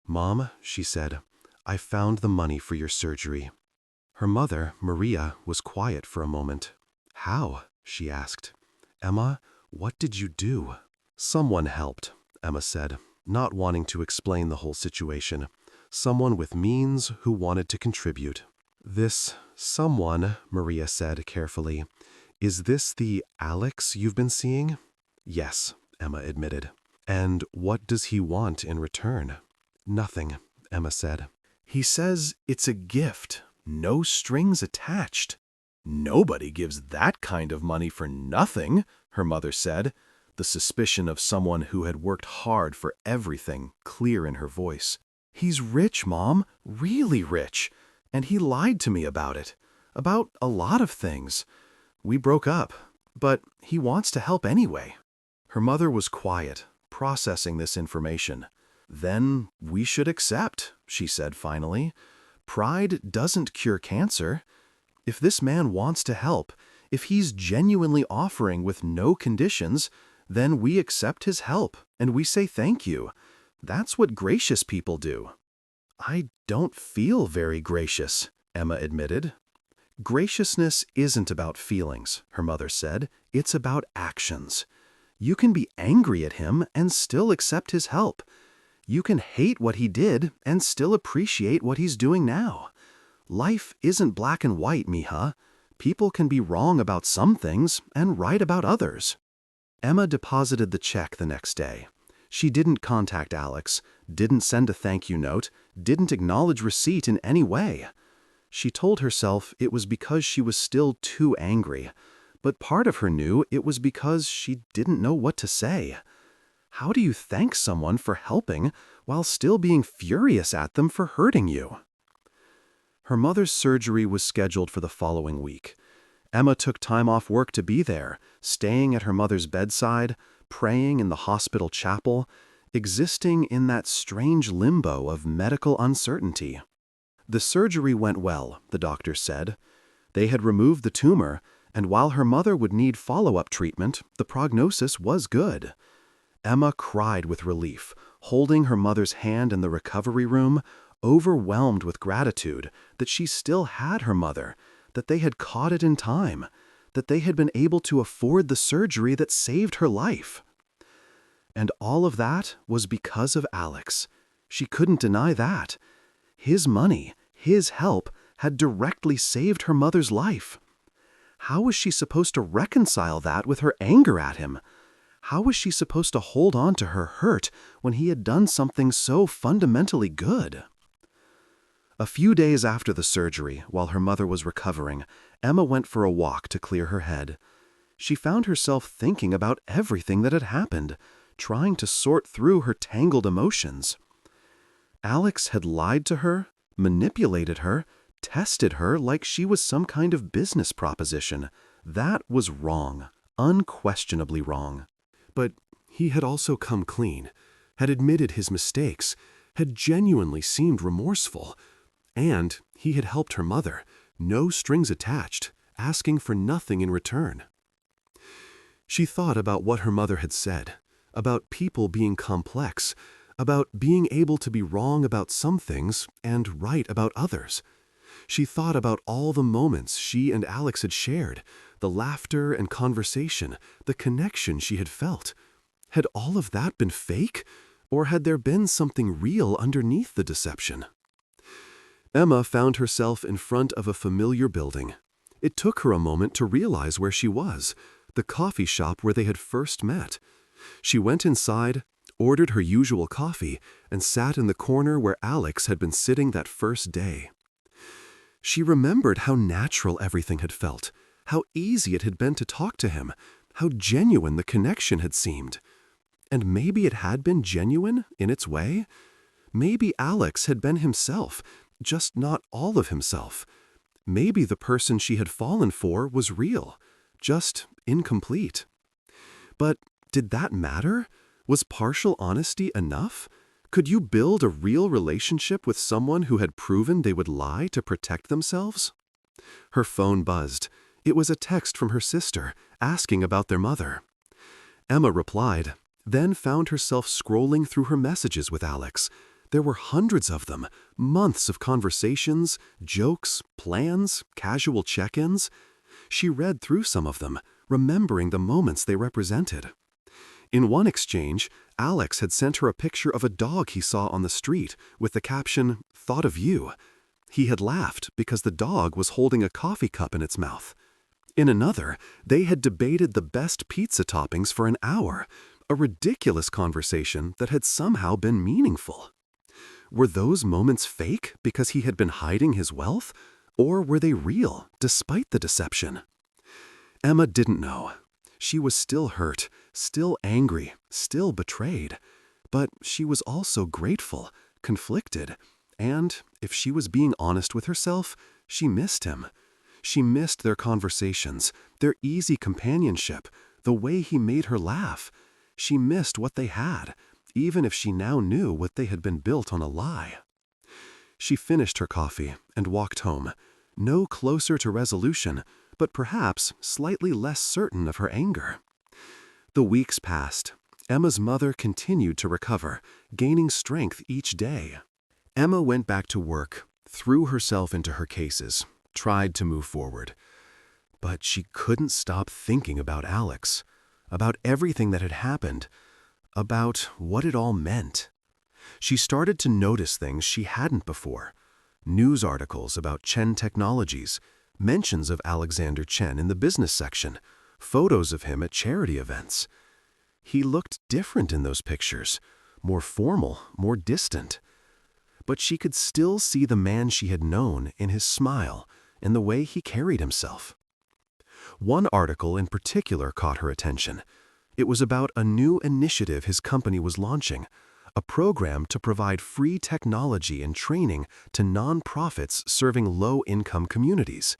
"Mom," she said, "I found the money for your surgery." Her mother, Maria, was quiet for a moment. "How?" she asked. "Emma, what did you do?" "Someone helped," Emma said, not wanting to explain the whole situation. "Someone with means who wanted to contribute." "This someone," Maria said carefully, "is this the Alex you've been seeing?" "Yes," Emma admitted. "And what does he want in return?" "Nothing," Emma said. "He says it's a gift, no strings attached." "Nobody gives that kind of money for nothing," her mother said, the suspicion of someone who had worked hard for everything clear in her voice. "He's rich, Mom, really rich, and he lied to me about it, about a lot of things. We broke up, but he wants to help anyway." Her mother was quiet, processing this information. "Then we should accept," she said finally. "Pride doesn't cure cancer. If this man wants to help, if he's genuinely offering with no conditions, then we accept his help and we say thank you. That's what gracious people do." "I don't feel very gracious," Emma admitted. "Graciousness isn't about feelings," her mother said. "It's about actions. You can be angry at him and still accept his help. You can hate what he did and still appreciate what he's doing now. Life isn't black and white, mija. People can be wrong about some things and right about others." Emma deposited the check the next day. She didn't contact Alex, didn't send a thank you note, didn't acknowledge receipt in any way. She told herself it was because she was still too angry, but part of her knew it was because she didn't know what to say. How do you thank someone for helping while still being furious at them for hurting you? Her mother's surgery was scheduled for the following week. Emma took time off work to be there, staying at her mother's bedside, praying in the hospital chapel, existing in that strange limbo of medical uncertainty. The surgery went well, the doctor said. They had removed the tumor, and while her mother would need follow-up treatment, the prognosis was good. Emma cried with relief, holding her mother's hand in the recovery room, overwhelmed with gratitude that she still had her mother, that they had caught it in time, that they had been able to afford the surgery that saved her life. And all of that was because of Alex. She couldn't deny that. His money, his help, had directly saved her mother's life. How was she supposed to reconcile that with her anger at him? How was she supposed to hold on to her hurt when he had done something so fundamentally good? A few days after the surgery, while her mother was recovering, Emma went for a walk to clear her head. She found herself thinking about everything that had happened, trying to sort through her tangled emotions. Alex had lied to her, manipulated her, tested her like she was some kind of business proposition. That was wrong, unquestionably wrong. But he had also come clean, had admitted his mistakes, had genuinely seemed remorseful. And he had helped her mother, no strings attached, asking for nothing in return. She thought about what her mother had said, about people being complex, about being able to be wrong about some things and right about others. She thought about all the moments she and Alex had shared, the laughter and conversation, the connection she had felt. Had all of that been fake, or had there been something real underneath the deception? Emma found herself in front of a familiar building. It took her a moment to realize where she was, the coffee shop where they had first met. She went inside, ordered her usual coffee, and sat in the corner where Alex had been sitting that first day. She remembered how natural everything had felt, how easy it had been to talk to him, how genuine the connection had seemed. And maybe it had been genuine in its way. Maybe Alex had been himself, just not all of himself. Maybe the person she had fallen for was real, just incomplete. But did that matter? Was partial honesty enough? Could you build a real relationship with someone who had proven they would lie to protect themselves? Her phone buzzed. It was a text from her sister, asking about their mother. Emma replied, then found herself scrolling through her messages with Alex. There were hundreds of them, months of conversations, jokes, plans, casual check-ins. She read through some of them, remembering the moments they represented. In one exchange, Alex had sent her a picture of a dog he saw on the street with the caption, "Thought of you." He had laughed because the dog was holding a coffee cup in its mouth. In another, they had debated the best pizza toppings for an hour, a ridiculous conversation that had somehow been meaningful. Were those moments fake because he had been hiding his wealth, or were they real despite the deception? Emma didn't know. She was still hurt, still angry, still betrayed. But she was also grateful, conflicted, and, if she was being honest with herself, she missed him. She missed their conversations, their easy companionship, the way he made her laugh. She missed what they had, even if she now knew what they had been built on a lie. She finished her coffee and walked home, no closer to resolution, but perhaps slightly less certain of her anger. The weeks passed. Emma's mother continued to recover, gaining strength each day. Emma went back to work, threw herself into her cases, tried to move forward. But she couldn't stop thinking about Alex, about everything that had happened, about what it all meant. She started to notice things she hadn't before. News articles about Chen Technologies, mentions of Alexander Chen in the business section, photos of him at charity events. He looked different in those pictures, more formal, more distant. But she could still see the man she had known in his smile, in the way he carried himself. One article in particular caught her attention. It was about a new initiative his company was launching, a program to provide free technology and training to nonprofits serving low-income communities.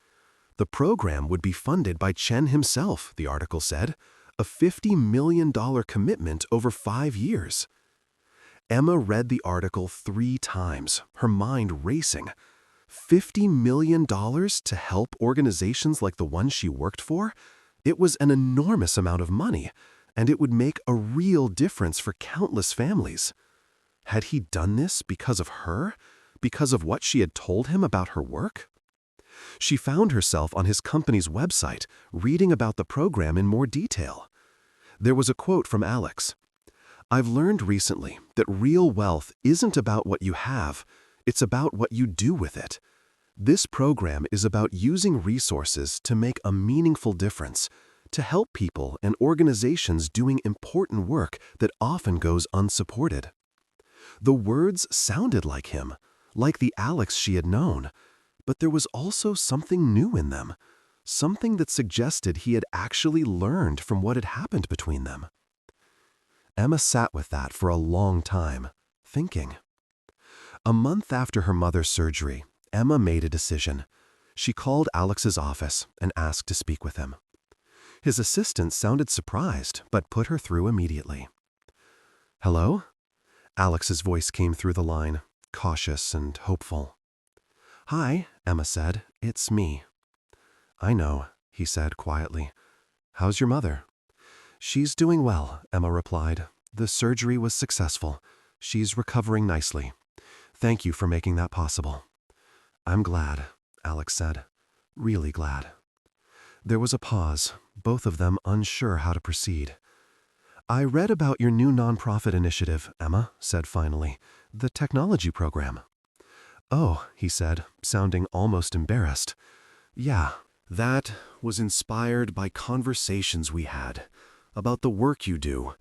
The program would be funded by Chen himself, the article said, a $50 million commitment over 5 years. Emma read the article 3 times, her mind racing. $50 million to help organizations like the one she worked for? It was an enormous amount of money, and it would make a real difference for countless families. Had he done this because of her? Because of what she had told him about her work? She found herself on his company's website, reading about the program in more detail. There was a quote from Alex. "I've learned recently that real wealth isn't about what you have, it's about what you do with it. This program is about using resources to make a meaningful difference, to help people and organizations doing important work that often goes unsupported. The words sounded like him, like the Alex she had known, but there was also something new in them, something that suggested he had actually learned from what had happened between them. Emma sat with that for a long time, thinking. A month after her mother's surgery, Emma made a decision. She called Alex's office and asked to speak with him. His assistant sounded surprised, but put her through immediately. "Hello?" Alex's voice came through the line, cautious and hopeful. "Hi," Emma said. "It's me." "I know," he said quietly. "How's your mother?" "She's doing well," Emma replied. "The surgery was successful. She's recovering nicely. Thank you for making that possible." "I'm glad," Alex said. "Really glad." There was a pause, both of them unsure how to proceed. "I read about your new nonprofit initiative," Emma said finally. "The technology program." "Oh," he said, sounding almost embarrassed. "Yeah, that was inspired by conversations we had about the work you do,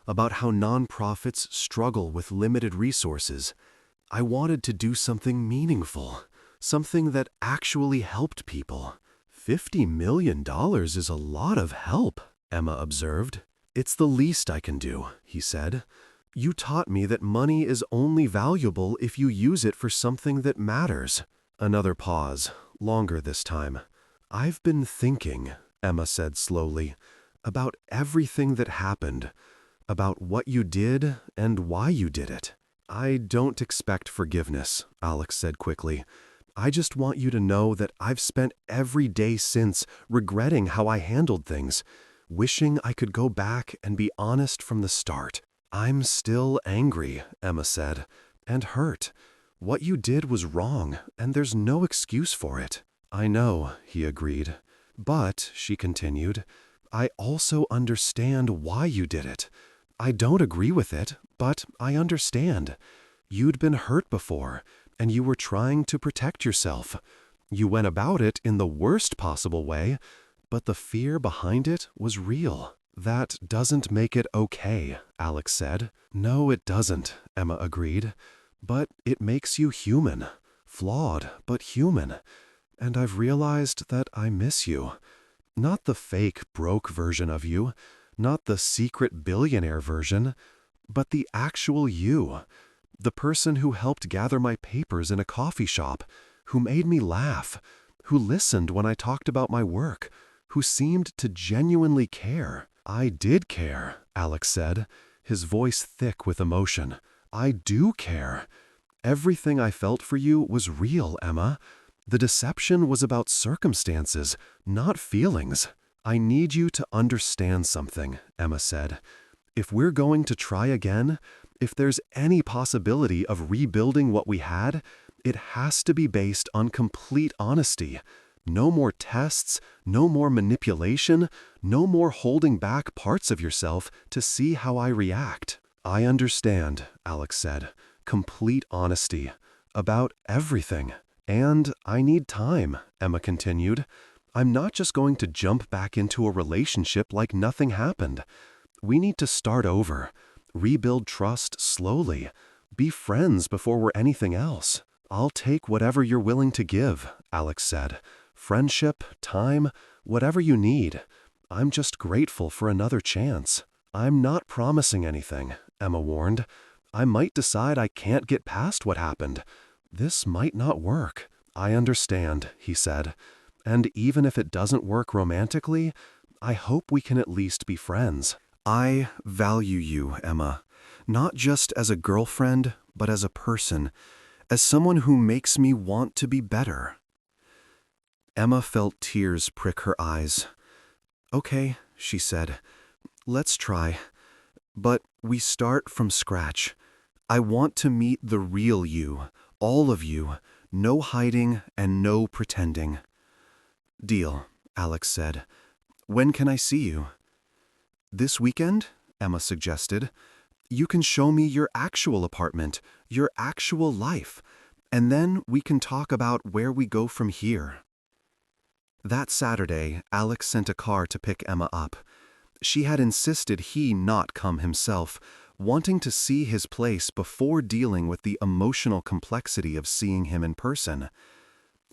about how nonprofits struggle with limited resources. I wanted to do something meaningful, something that actually helped people." $50 million is a lot of help, Emma observed. "It's the least I can do," he said. "You taught me that money is only valuable if you use it for something that matters." Another pause, longer this time. "I've been thinking," Emma said slowly, "about everything that happened, about what you did and why you did it." "I don't expect forgiveness," Alex said quickly. "I just want you to know that I've spent every day since regretting how I handled things, wishing I could go back and be honest from the start." "I'm still angry," Emma said, "and hurt. What you did was wrong, and there's no excuse for it." "I know," he agreed. "But," she continued, "I also understand why you did it. I don't agree with it, but I understand. You'd been hurt before, and you were trying to protect yourself. You went about it in the worst possible way, but the fear behind it was real." "That doesn't make it okay," Alex said. "No, it doesn't," Emma agreed. "But it makes you human. Flawed, but human. And I've realized that I miss you. Not the fake, broke version of you, not the secret billionaire version, but the actual you. The person who helped gather my papers in a coffee shop, who made me laugh, who listened when I talked about my work, who seemed to genuinely care." "I did care," Alex said, his voice thick with emotion. "I do care. Everything I felt for you was real, Emma. The deception was about circumstances, not feelings." "I need you to understand something," Emma said. "If we're going to try again, if there's any possibility of rebuilding what we had, it has to be based on complete honesty. No more tests, no more manipulation, no more holding back parts of yourself to see how I react." "I understand," Alex said. "Complete honesty. About everything. And I need time," Emma continued. "I'm not just going to jump back into a relationship like nothing happened. We need to start over. Rebuild trust slowly. Be friends before we're anything else." "I'll take whatever you're willing to give," Alex said. "Friendship, time, whatever you need. I'm just grateful for another chance." "I'm not promising anything," Emma warned. "I might decide I can't get past what happened. This might not work." "I understand," he said. "And even if it doesn't work romantically, I hope we can at least be friends." "I value you, Emma, not just as a girlfriend, but as a person, as someone who makes me want to be better." Emma felt tears prick her eyes. "Okay," she said. "Let's try. But we start from scratch. I want to meet the real you, all of you, no hiding and no pretending." "Deal," Alex said. "When can I see you?" "This weekend?" Emma suggested. "You can show me your actual apartment, your actual life. And then we can talk about where we go from here." That Saturday, Alex sent a car to pick Emma up. She had insisted he not come himself, wanting to see his place before dealing with the emotional complexity of seeing him in person.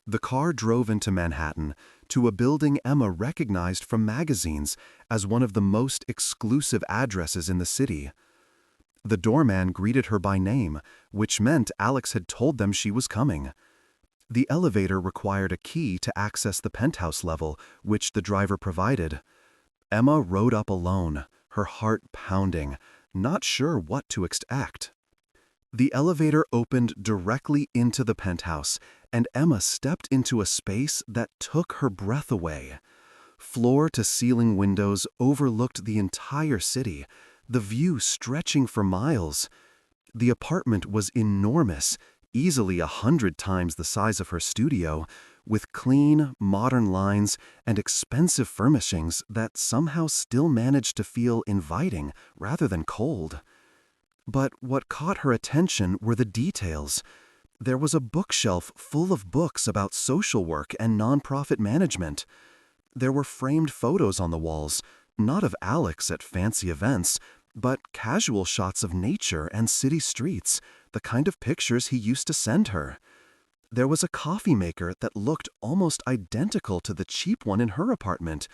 The car drove into Manhattan, to a building Emma recognized from magazines as one of the most exclusive addresses in the city. The doorman greeted her by name, which meant Alex had told them she was coming. The elevator required a key to access the penthouse level, which the driver provided. Emma rode up alone, her heart pounding, not sure what to expect. The elevator opened directly into the penthouse, and Emma stepped into a space that took her breath away. Floor-to-ceiling windows overlooked the entire city, the view stretching for miles. The apartment was enormous, easily 100 times the size of her studio, with clean, modern lines and expensive furnishings that somehow still managed to feel inviting rather than cold. But what caught her attention were the details. There was a bookshelf full of books about social work and nonprofit management. There were framed photos on the walls, not of Alex at fancy events, but casual shots of nature and city streets, the kind of pictures he used to send her. There was a coffee maker that looked almost identical to the cheap one in her apartment,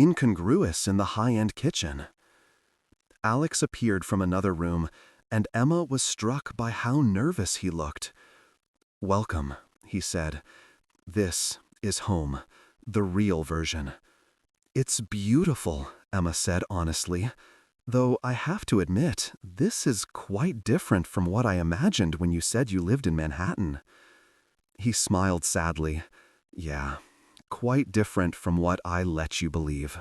incongruous in the high-end kitchen. Alex appeared from another room, and Emma was struck by how nervous he looked. "Welcome," he said. "This is home, the real version." "It's beautiful," Emma said honestly. "Though I have to admit, this is quite different from what I imagined when you said you lived in Manhattan." He smiled sadly. "Yeah, quite different from what I let you believe."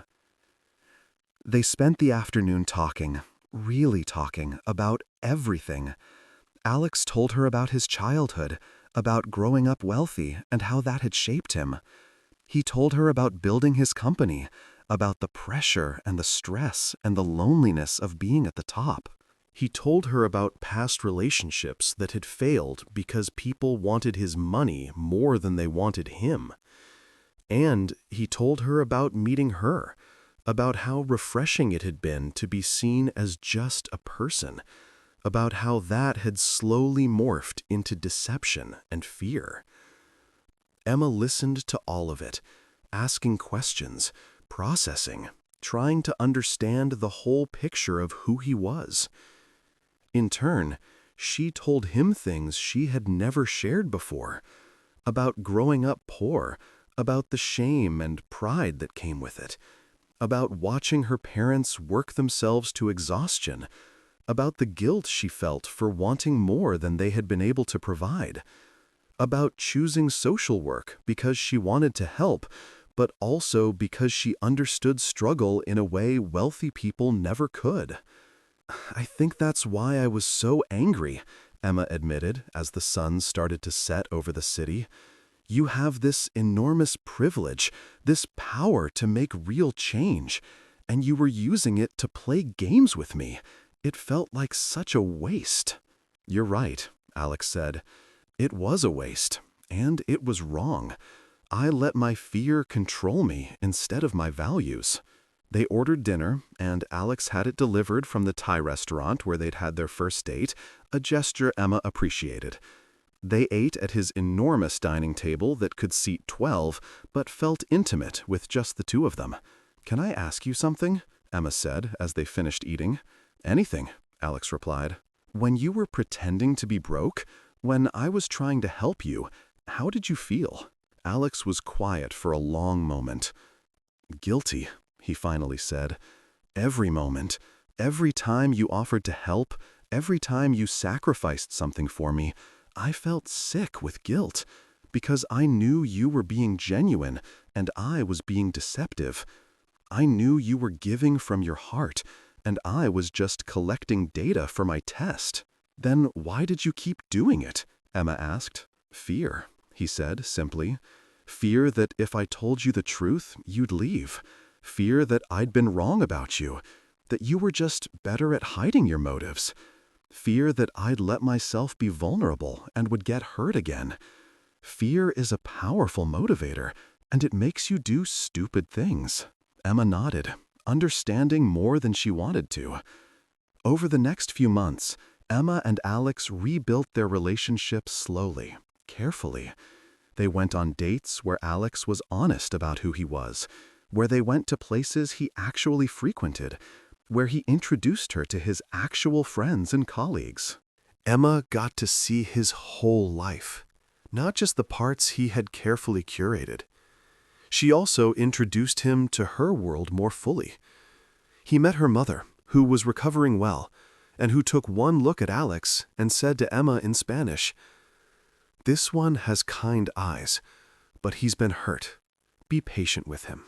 They spent the afternoon talking, really talking, about everything. Alex told her about his childhood, about growing up wealthy and how that had shaped him. He told her about building his company, about the pressure and the stress and the loneliness of being at the top. He told her about past relationships that had failed because people wanted his money more than they wanted him. And he told her about meeting her, about how refreshing it had been to be seen as just a person, about how that had slowly morphed into deception and fear. Emma listened to all of it, asking questions, processing, trying to understand the whole picture of who he was. In turn, she told him things she had never shared before, about growing up poor, about the shame and pride that came with it, about watching her parents work themselves to exhaustion, about the guilt she felt for wanting more than they had been able to provide, about choosing social work because she wanted to help, but also because she understood struggle in a way wealthy people never could. "I think that's why I was so angry," Emma admitted as the sun started to set over the city. "You have this enormous privilege, this power to make real change, and you were using it to play games with me. It felt like such a waste." "You're right," Alex said. "It was a waste, and it was wrong. I let my fear control me instead of my values." They ordered dinner, and Alex had it delivered from the Thai restaurant where they'd had their first date, a gesture Emma appreciated. They ate at his enormous dining table that could seat 12, but felt intimate with just the two of them. "Can I ask you something?" Emma said as they finished eating. "Anything," Alex replied. "When you were pretending to be broke, when I was trying to help you, how did you feel?" Alex was quiet for a long moment. "Guilty," he finally said. "Every moment, every time you offered to help, every time you sacrificed something for me, I felt sick with guilt, because I knew you were being genuine and I was being deceptive. I knew you were giving from your heart, and I was just collecting data for my test." "Then why did you keep doing it?" Emma asked. "Fear," he said simply. "Fear that if I told you the truth, you'd leave. Fear that I'd been wrong about you, that you were just better at hiding your motives. Fear that I'd let myself be vulnerable and would get hurt again. Fear is a powerful motivator, and it makes you do stupid things. Emma nodded, understanding more than she wanted to. Over the next few months, Emma and Alex rebuilt their relationship slowly, carefully. They went on dates where Alex was honest about who he was, where they went to places he actually frequented, where he introduced her to his actual friends and colleagues. Emma got to see his whole life, not just the parts he had carefully curated. She also introduced him to her world more fully. He met her mother, who was recovering well, and who took one look at Alex and said to Emma in Spanish, "This one has kind eyes, but he's been hurt. Be patient with him."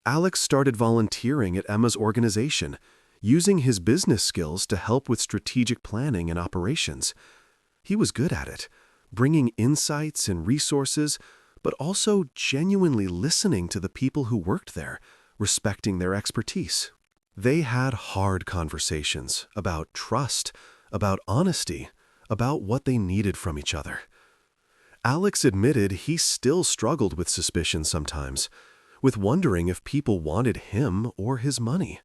Alex started volunteering at Emma's organization, using his business skills to help with strategic planning and operations. He was good at it, bringing insights and resources, but also genuinely listening to the people who worked there, respecting their expertise. They had hard conversations about trust, about honesty, about what they needed from each other. Alex admitted he still struggled with suspicion sometimes, with wondering if people wanted him or his money.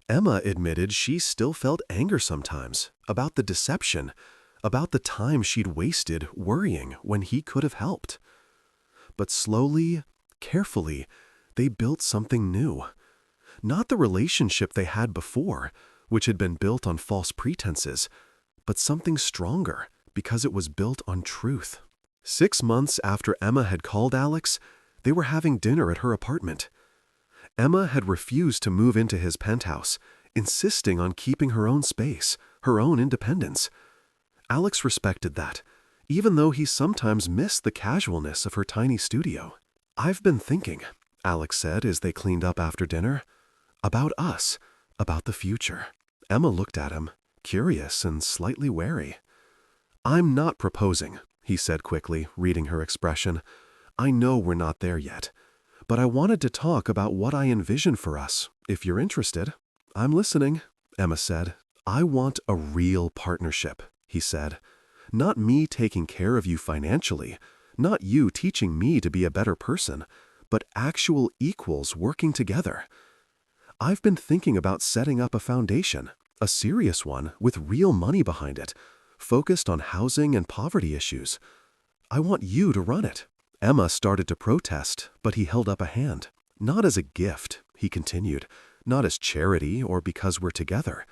Emma admitted she still felt anger sometimes about the deception, about the time she'd wasted worrying when he could have helped. But slowly, carefully, they built something new. Not the relationship they had before, which had been built on false pretenses, but something stronger because it was built on truth. 6 months after Emma had called Alex, they were having dinner at her apartment. Emma had refused to move into his penthouse, insisting on keeping her own space, her own independence. Alex respected that, even though he sometimes missed the casualness of her tiny studio. "I've been thinking," Alex said as they cleaned up after dinner, "about us, about the future." Emma looked at him, curious and slightly wary. "I'm not proposing," he said quickly, reading her expression. "I know we're not there yet. But I wanted to talk about what I envision for us, if you're interested." "I'm listening," Emma said. "I want a real partnership," he said. "Not me taking care of you financially, not you teaching me to be a better person, but actual equals working together. I've been thinking about setting up a foundation, a serious one with real money behind it, focused on housing and poverty issues. I want you to run it." Emma started to protest, but he held up a hand. "Not as a gift," he continued, "not as charity or because we're together,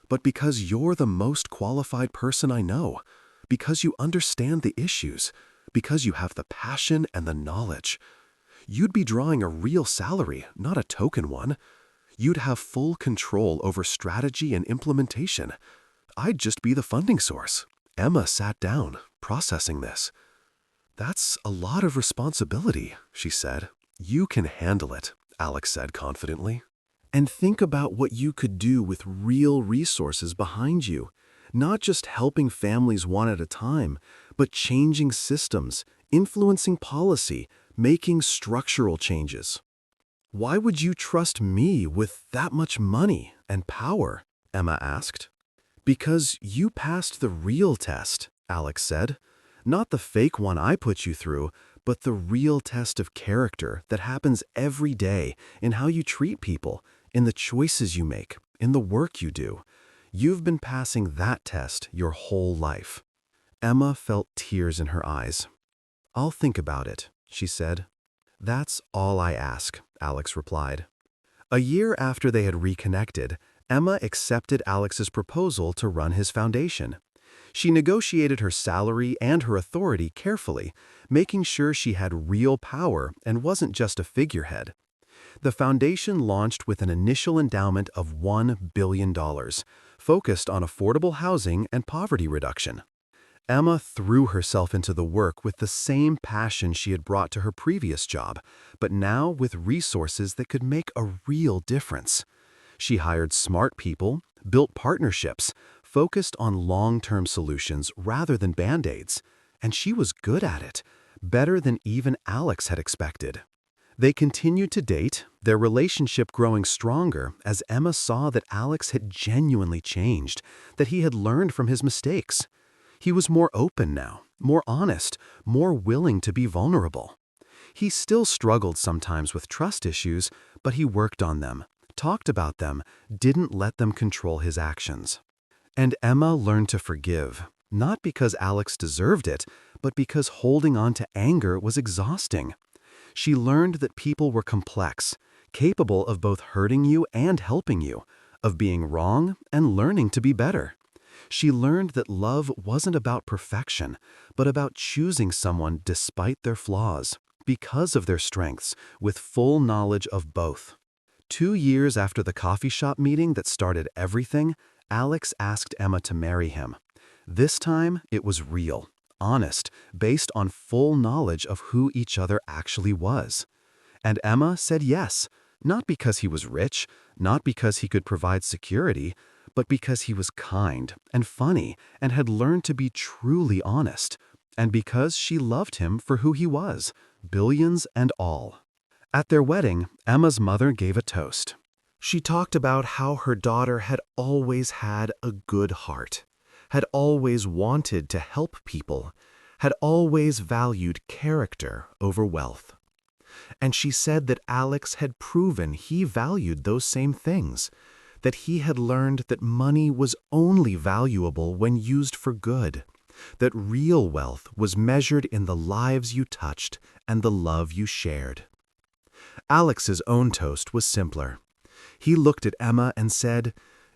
but because you're the most qualified person I know, because you understand the issues, because you have the passion and the knowledge. You'd be drawing a real salary, not a token one. You'd have full control over strategy and implementation. I'd just be the funding source." Emma sat down, processing this. "That's a lot of responsibility," she said. "You can handle it," Alex said confidently. "And think about what you could do with real resources behind you, not just helping families one at a time, but changing systems, influencing policy, making structural changes." "Why would you trust me with that much money and power?" Emma asked. "Because you passed the real test," Alex said. "Not the fake one I put you through, but the real test of character that happens every day in how you treat people, in the choices you make, in the work you do. You've been passing that test your whole life." Emma felt tears in her eyes. "I'll think about it," she said. "That's all I ask," Alex replied. A year after they had reconnected, Emma accepted Alex's proposal to run his foundation. She negotiated her salary and her authority carefully, making sure she had real power and wasn't just a figurehead. The foundation launched with an initial endowment of $1 billion, focused on affordable housing and poverty reduction. Emma threw herself into the work with the same passion she had brought to her previous job, but now with resources that could make a real difference. She hired smart people, built partnerships, focused on long-term solutions rather than band-aids, and she was good at it, better than even Alex had expected. They continued to date, their relationship growing stronger as Emma saw that Alex had genuinely changed, that he had learned from his mistakes. He was more open now, more honest, more willing to be vulnerable. He still struggled sometimes with trust issues, but he worked on them, talked about them, didn't let them control his actions. And Emma learned to forgive, not because Alex deserved it, but because holding on to anger was exhausting. She learned that people were complex, capable of both hurting you and helping you, of being wrong and learning to be better. She learned that love wasn't about perfection, but about choosing someone despite their flaws, because of their strengths, with full knowledge of both. 2 years after the coffee shop meeting that started everything, Alex asked Emma to marry him. This time, it was real, honest, based on full knowledge of who each other actually was. And Emma said yes, not because he was rich, not because he could provide security, but because he was kind and funny and had learned to be truly honest, and because she loved him for who he was, billions and all. At their wedding, Emma's mother gave a toast. She talked about how her daughter had always had a good heart, had always wanted to help people, had always valued character over wealth. And she said that Alex had proven he valued those same things, that he had learned that money was only valuable when used for good, that real wealth was measured in the lives you touched and the love you shared. Alex's own toast was simpler. He looked at Emma and said,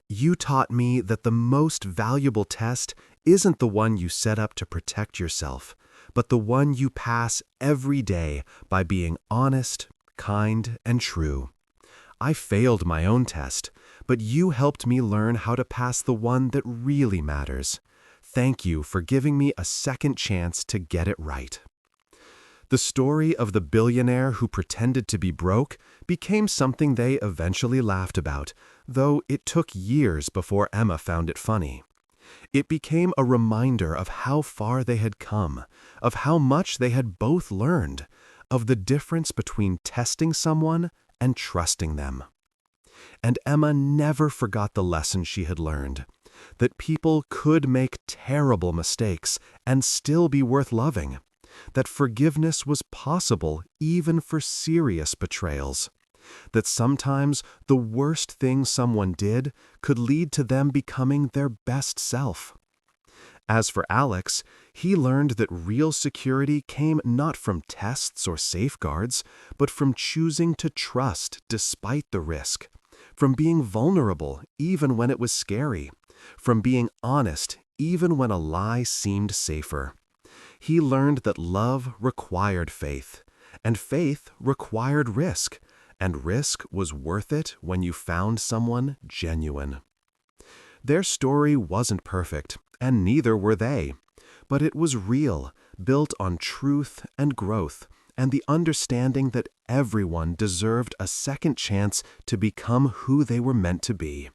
"You taught me that the most valuable test isn't the one you set up to protect yourself, but the one you pass every day by being honest, kind, and true. I failed my own test, but you helped me learn how to pass the one that really matters. Thank you for giving me a second chance to get it right." The story of the billionaire who pretended to be broke became something they eventually laughed about, though it took years before Emma found it funny. It became a reminder of how far they had come, of how much they had both learned, of the difference between testing someone and trusting them. And Emma never forgot the lesson she had learned, that people could make terrible mistakes and still be worth loving, that forgiveness was possible even for serious betrayals, that sometimes the worst thing someone did could lead to them becoming their best self. As for Alex, he learned that real security came not from tests or safeguards, but from choosing to trust despite the risk, from being vulnerable even when it was scary, from being honest even when a lie seemed safer. He learned that love required faith, and faith required risk, and risk was worth it when you found someone genuine. Their story wasn't perfect, and neither were they, but it was real, built on truth and growth, and the understanding that everyone deserved a second chance to become who they were meant to be.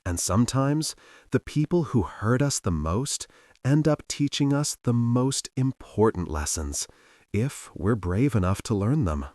And sometimes, the people who hurt us the most end up teaching us the most important lessons, if we're brave enough to learn them.